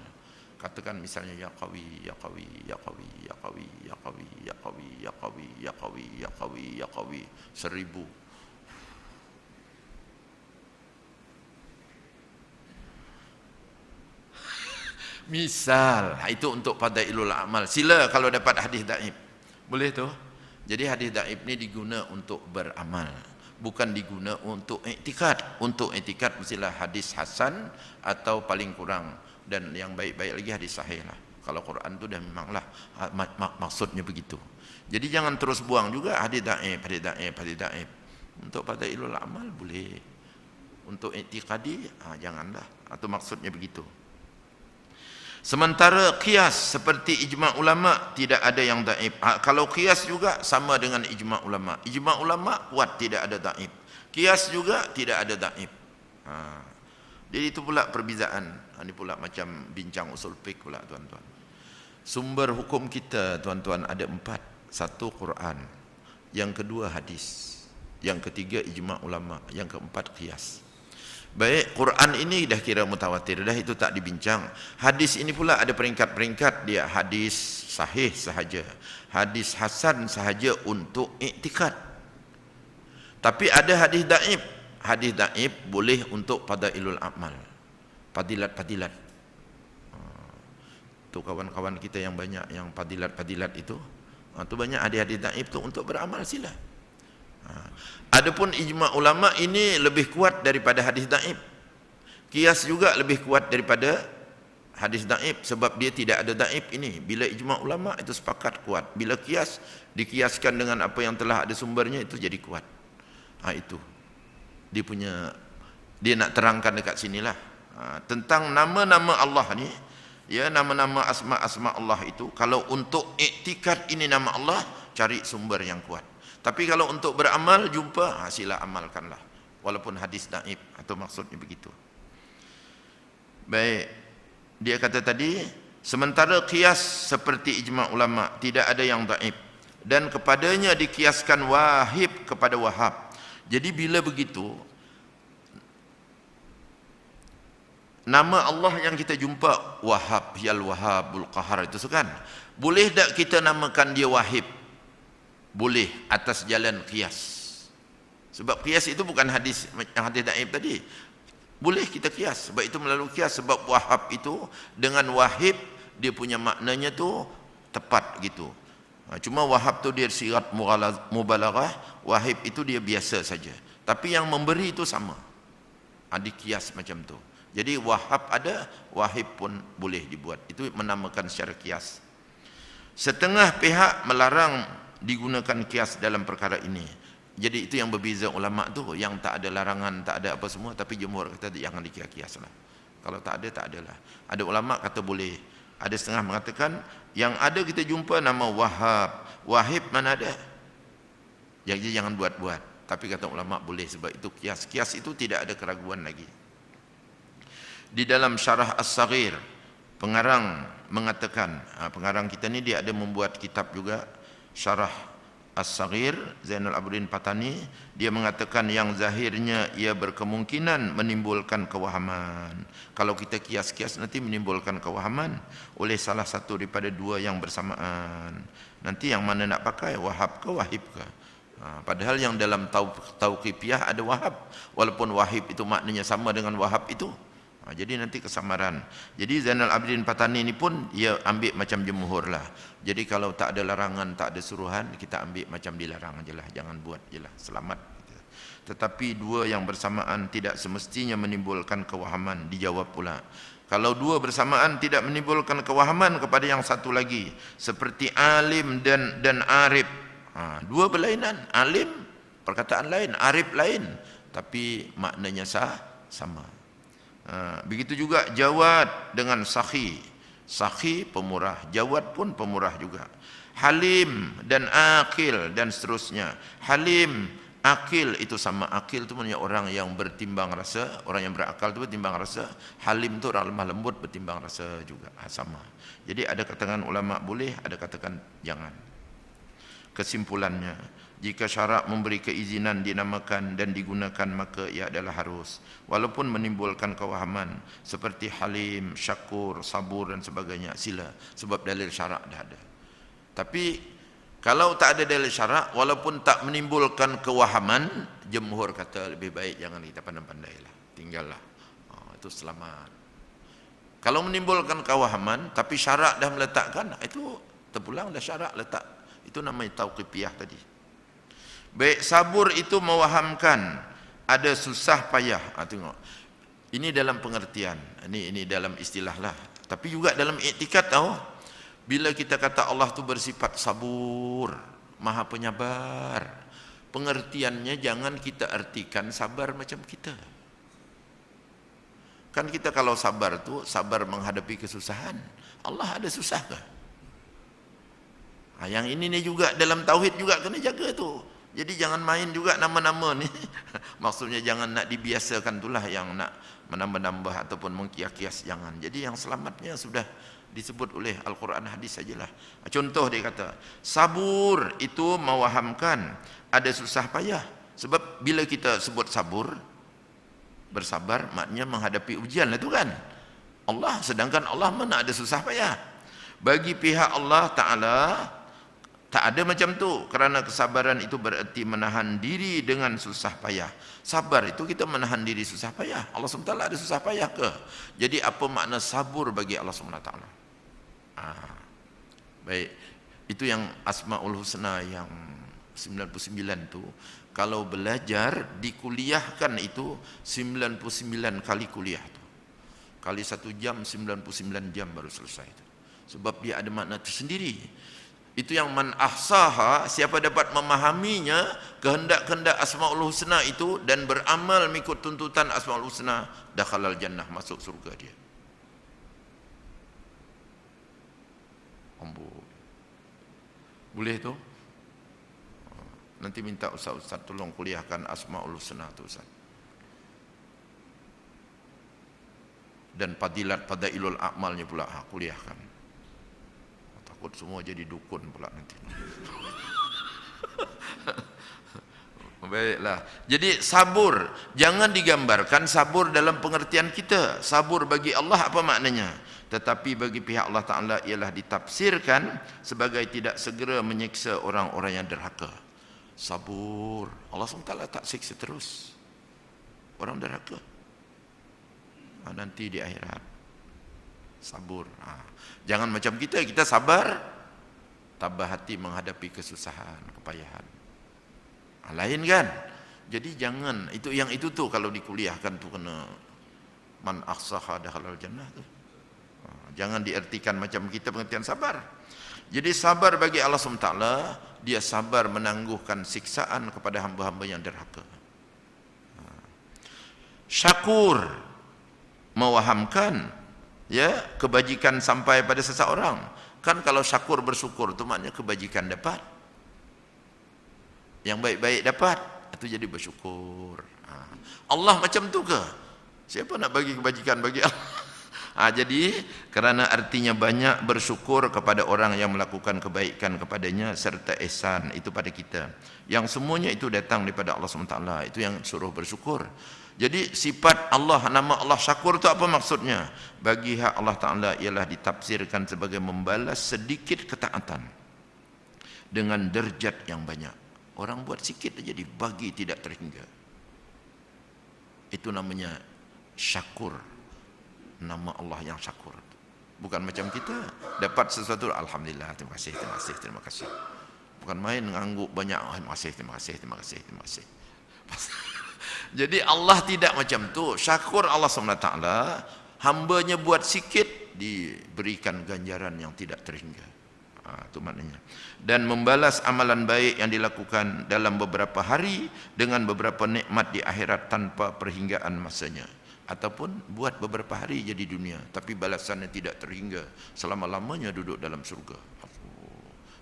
Katakan misalnya ya qawi ya qawi ya qawi ya qawi ya qawi ya qawi ya qawi ya qawi ya qawi ya qawi 1000. Misal itu untuk fadailul amal. Sila kalau dapat hadis dhaif. Boleh tu. Jadi hadis dhaif ni diguna untuk beramal, bukan diguna untuk iktikad. Untuk iktikad mestilah hadis hasan atau paling kurang, dan yang baik-baik lagi hadis sahih lah. Kalau Quran tu dah memanglah maksudnya begitu. Jadi jangan terus buang juga hadis dhaif, hadis dhaif, hadis dhaif. Untuk fadailul amal boleh. Untuk iktikadi janganlah, atau maksudnya begitu. Sementara qiyas seperti ijma' ulama tidak ada yang dhaif. Kalau qiyas juga sama dengan ijma' ulama. Ijma' ulama kuat, tidak ada dhaif. Qiyas juga tidak ada dhaif. Jadi itu pula perbezaan. Ini pula macam bincang usul fiqh pula tuan-tuan. Sumber hukum kita tuan-tuan ada 4. 1 Quran, yang kedua hadis, yang ketiga ijma' ulama, yang keempat qiyas. Baik, Quran ini dah kira mutawatir, dah itu tak dibincang. Hadis ini pula ada peringkat-peringkat dia. Hadis sahih sahaja, hadis hasan sahaja untuk iktikad. Tapi ada hadis dhaif. Hadis dhaif boleh untuk fadailul amal, fadilat-fadilat. Tu kawan-kawan kita yang banyak yang fadilat-fadilat itu, tu banyak hadis-hadis dhaif tu untuk beramal sila. Adapun ijma' ulama ini lebih kuat daripada hadis dhaif. Qiyas juga lebih kuat daripada hadis dhaif sebab dia tidak ada dhaif ini. Bila ijma' ulama itu sepakat kuat. Bila qiyas dikiaskan dengan apa yang telah ada sumbernya itu jadi kuat. Itu dia nak terangkan dekat sinilah. Tentang nama-nama Allah ni, ya, nama-nama asma' Allah itu, kalau untuk iktikad ini nama Allah, cari sumber yang kuat. Tapi kalau untuk beramal jumpa, sila amalkanlah walaupun hadis dhaif, atau maksudnya begitu. Baik, dia kata tadi, sementara qiyas seperti ijma' ulama tidak ada yang dhaif, dan kepadanya dikiaskan wahib kepada wahab. Jadi bila begitu, nama Allah yang kita jumpa Wahab, Yal Wahabul Qahar itu kan, boleh tak kita namakan dia Wahib? Boleh, atas jalan qiyas. Sebab qiyas itu bukan hadis yang hadis dhaif tadi. Boleh kita qiyas, sebab itu melalui qiyas. Sebab Wahab itu dengan Wahib dia punya maknanya tu tepat gitu. Cuma Wahab tu dia sirat mubalaghah, Wahib itu dia biasa saja. Tapi yang memberi itu sama. Ada qiyas macam tu. Jadi Wahab ada, Wahib pun boleh dibuat. Itu menamakan secara qiyas. Setengah pihak melarang digunakan qiyas dalam perkara ini. Jadi itu yang berbeza ulama tu, yang tak ada larangan, tak ada apa semua, tapi jumhur kata jangan dikira-kias lah. Kalau tak ada, tak adalah. Ada ulama kata boleh. Ada setengah mengatakan yang ada kita jumpa nama Wahab, Wahib mana ada. Jadi jangan buat-buat. Tapi kata ulama boleh sebab itu qiyas. Qiyas itu tidak ada keraguan lagi. Di dalam Syarah As-Saghir, pengarang mengatakan, pengarang kita ni dia ada membuat kitab juga, Syarah As-Saghir, Zainal Abidin Patani, dia mengatakan yang zahirnya ia berkemungkinan menimbulkan kewahaman. Kalau kita kias-kias nanti menimbulkan kewahaman oleh salah satu daripada dua yang bersamaan. Nanti yang mana nak pakai, wahab ke wahib ke? Padahal yang dalam tauqifiyah ada wahab, walaupun wahib itu maknanya sama dengan wahab itu. Jadi nanti kesamaran. Jadi Zainal Abidin Patani ini pun dia ambil macam jumhur lah. Jadi kalau tak ada larangan, tak ada suruhan, kita ambil macam dilarang je lah. Jangan buat je lah, selamat. Tetapi dua yang bersamaan tidak semestinya menimbulkan kewahaman. Dijawab pula, kalau dua bersamaan tidak menimbulkan kewahaman kepada yang satu lagi, seperti alim dan arif. Dua berlainan. Alim perkataan lain, arif lain, tapi maknanya sama. Begitu juga jawad dengan sakhi. Sakhi pemurah, jawad pun pemurah juga. Halim dan akil dan seterusnya. Halim, akil itu sama. Akil itu punya orang yang bertimbang rasa, orang yang berakal itu bertimbang rasa. Halim itu orang lemah lembut bertimbang rasa juga. Sama. Jadi ada katakan ulama boleh, ada katakan jangan. Kesimpulannya, jika syarak memberi keizinan dinamakan dan digunakan, maka ia adalah harus, walaupun menimbulkan kewahaman seperti halim, syakur, sabur dan sebagainya, sila, sebab dalil syarak dah ada. Tapi kalau tak ada dalil syarak, walaupun tak menimbulkan kewahaman, jumhur kata lebih baik jangan kita pandai-pandailah, tinggallah. Itu selamat. Kalau menimbulkan kewahaman tapi syarak dah meletakkan, itu terpulang dah syarak letak. Itu namanya tauqifiyah tadi. Baik, sabur itu mewahamkan, ada susah payah. Tengok, ini dalam pengertian, ini dalam istilah lah, tapi juga dalam iktikad tahu. Bila kita kata Allah tu bersifat sabur, maha penyabar, pengertiannya jangan kita artikan sabar macam kita. Kan kita kalau sabar tu sabar menghadapi kesusahan. Allah ada susah ke? Yang ini ni juga dalam tauhid juga kena jaga tu. Jadi jangan main juga nama-nama ni. Maksudnya jangan nak dibiasakan itulah yang nak menambah-nambah ataupun mengkias-kias, jangan. Jadi yang selamatnya sudah disebut oleh Al-Quran, hadis sajalah. Contoh dia kata, sabur itu mewahamkan ada susah payah. Sebab bila kita sebut sabur, bersabar maknanya menghadapi ujian lah tu kan. Allah, sedangkan Allah mana ada susah payah. Bagi pihak Allah Ta'ala tak ada macam tu, kerana kesabaran itu bererti menahan diri dengan susah payah. Sabar itu kita menahan diri susah payah. Allah SWT ada susah payah ke? Jadi apa makna sabur bagi Allah SWT? Baik, itu yang Asmaul Husna yang 99 tu. Kalau belajar dikuliahkan itu 99 kali kuliah tu. Kali 1 jam 99 jam baru selesai itu. Sebab dia ada makna tersendiri. Itu yang man ahsaha, siapa dapat memahaminya, kehendak-kehendak Asmaul Husna itu dan beramal mengikut tuntutan Asmaul Husna, dakhalal jannah, masuk surga dia. Boleh tu? Nanti minta ustaz-ustaz tolong kuliahkan Asmaul Husna tu ustaz. Dan fadilat fadailul a'malnya pula kuliahkan. Takut semua jadi dukun pula nanti. Baiklah. Jadi sabur jangan digambarkan sabur dalam pengertian kita. Sabur bagi Allah apa maknanya? Tetapi bagi pihak Allah Ta'ala ialah ditafsirkan sebagai tidak segera menyiksa orang-orang yang derhaka. Sabur, Allah SWT tak siksa terus orang derhaka. Nanti di akhirat sabur. Jangan macam kita sabar, tabah hati menghadapi kesusahan, kepayahan. Lain kan? Jadi jangan, itu tu kalau dikuliahkan tu kena man ahsaha dakhalal jannah tu. Jangan diartikan macam kita pengertian sabar. Jadi sabar bagi Allah SWT, dia sabar menangguhkan siksaan kepada hamba-hamba yang derhaka. Syakur mewahamkan kebajikan sampai pada seseorang. Kan kalau syakur bersyukur itu maknanya kebajikan dapat, yang baik-baik dapat, itu jadi bersyukur. Allah macam tu ke? Siapa nak bagi kebajikan bagi Allah? Jadi kerana artinya banyak bersyukur kepada orang yang melakukan kebaikan kepadanya serta ihsan itu pada kita. Yang semuanya itu datang daripada Allah SWT. Itu yang suruh bersyukur. Jadi sifat Allah, nama Allah Syakur itu apa maksudnya? Bagi hak Allah Ta'ala ialah ditafsirkan sebagai membalas sedikit ketaatan dengan derajat yang banyak. Orang buat sikit saja dibagi tidak terhingga. Itu namanya Syakur. Nama Allah yang Syakur. Bukan macam kita dapat sesuatu, alhamdulillah, terima kasih, terima kasih, terima kasih. Bukan main ngangguk banyak, terima kasih, terima kasih, terima kasih, terima kasih. Jadi Allah tidak macam tu. Syakur Allah SWT, hambanya buat sikit diberikan ganjaran yang tidak terhingga. Itu maknanya. Dan membalas amalan baik yang dilakukan dalam beberapa hari dengan beberapa nikmat di akhirat tanpa perhinggaan masanya. Ataupun buat beberapa hari jadi dunia tapi balasannya tidak terhingga selama-lamanya duduk dalam surga.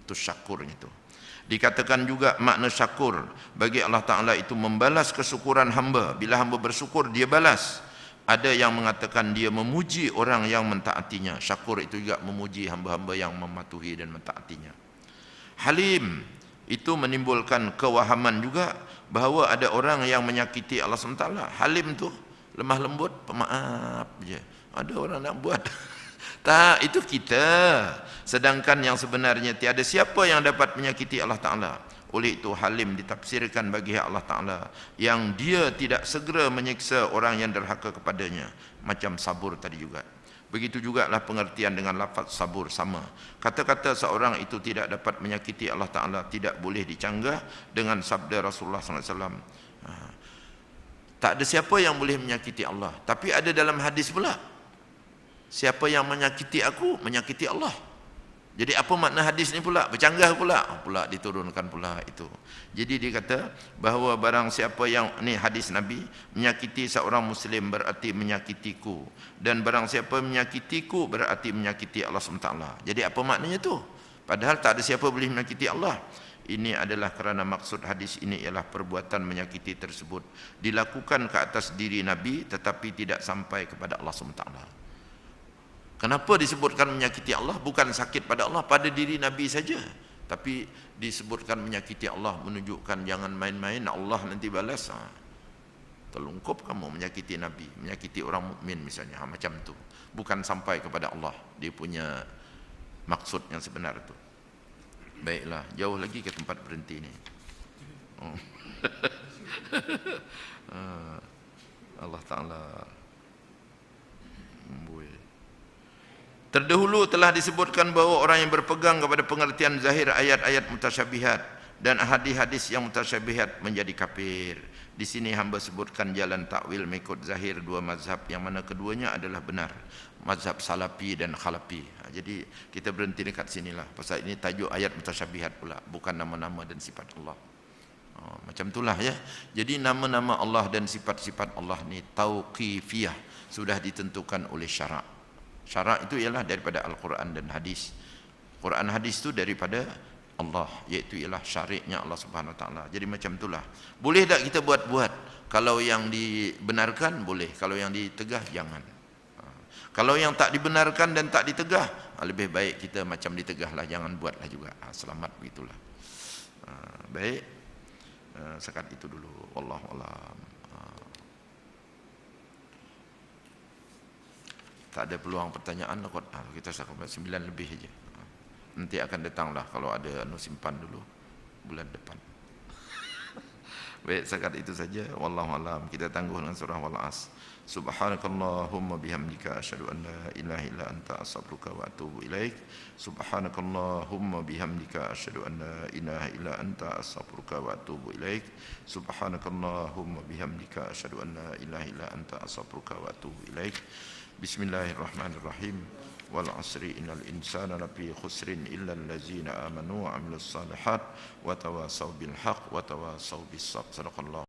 Itu syakurnya itu. Dikatakan juga makna syakur bagi Allah Ta'ala itu membalas kesyukuran hamba. Bila hamba bersyukur dia balas. Ada yang mengatakan dia memuji orang yang mentaatinya. Syakur itu juga memuji hamba-hamba yang mematuhi dan mentaatinya. Halim itu menimbulkan kewahaman juga bahawa ada orang yang menyakiti Allah SWT. Halim tu lemah lembut, pemaaf je. Ada orang nak buat. Tak, itu kita. Sedangkan yang sebenarnya tiada siapa yang dapat menyakiti Allah Ta'ala. Oleh itu halim ditafsirkan bagi Allah Ta'ala yang dia tidak segera menyiksa orang yang derhaka kepadanya. Macam sabur tadi juga. Begitu jugalah pengertian dengan lafaz sabur sama. Kata-kata seorang itu tidak dapat menyakiti Allah Ta'ala tidak boleh dicanggah dengan sabda Rasulullah SAW. Tak ada siapa yang boleh menyakiti Allah. Tapi ada dalam hadis pula. Siapa yang menyakiti aku, menyakiti Allah. Jadi apa makna hadis ni pula? Bercanggah pula. Pula diturunkan pula itu. Jadi dia kata bahawa barang siapa yang, ni hadis Nabi, menyakiti seorang Muslim berarti menyakitiku. Dan barang siapa menyakitiku berarti menyakiti Allah SWT. Jadi apa maknanya tu? Padahal tak ada siapa boleh menyakiti Allah. Ini adalah kerana maksud hadis ini ialah perbuatan menyakiti tersebut dilakukan ke atas diri Nabi tetapi tidak sampai kepada Allah SWT. Kenapa disebutkan menyakiti Allah? Bukan sakit pada Allah, pada diri Nabi saja. Tapi disebutkan menyakiti Allah menunjukkan jangan main-main, Allah nanti balas. Terlungkup kamu menyakiti Nabi, menyakiti orang mukmin misalnya, macam tu. Bukan sampai kepada Allah, dia punya maksud yang sebenar itu. Baiklah, jauh lagi ke tempat berhenti ni. Allah Ta'ala membuih. Terdahulu telah disebutkan bahawa orang yang berpegang kepada pengertian zahir ayat-ayat mutasyabihat dan hadis-hadis yang mutasyabihat menjadi kafir. Di sini hamba sebutkan jalan takwil mengikut zahir dua mazhab yang mana keduanya adalah benar. Mazhab Salafi dan Khalafi. Jadi kita berhenti dekat sinilah. Pasal ini tajuk ayat mutasyabihat pula, bukan nama-nama dan sifat Allah. Macam itulah ya. Jadi nama-nama Allah dan sifat-sifat Allah ni tauqifiyah, sudah ditentukan oleh syarak. Syarak itu ialah daripada Al-Quran dan hadis. Quran hadis itu daripada Allah, iaitu ialah syariatnya Allah Subhanahu Wa Taala. Jadi macam itulah. Boleh tak kita buat-buat? Kalau yang dibenarkan boleh, kalau yang ditegah jangan. Kalau yang tak dibenarkan dan tak ditegah, lebih baik kita macam ditegahlah, jangan buatlah juga. Selamat begitulah. Baik. Sekat itu dulu. Wallahu a'lam. Tak ada peluang pertanyaan kot. Kita sampai 9 lebih saja. Nanti akan datanglah kalau ada simpan dulu bulan depan. Baik, sekat itu saja. Wallahu a'lam. Kita tangguh dengan surah Wal-As. Subhanakallahumma bihamdika asyhadu an la ilaha illa anta astaghfiruka wa atubu ilaik. Subhanakallahumma bihamdika asyhadu an la ilaha illa anta astaghfiruka wa atubu ilaik. Subhanakallahumma bihamdika asyhadu an la ilaha illa anta astaghfiruka wa atubu ilaik. Bismillahirrahmanirrahim. Wal 'asri innal insana lafi khusrin illa allazina amanu wa 'amilus salihat wa tawasaw bil haqq wa tawasaw bis sabr. Sadaqallahu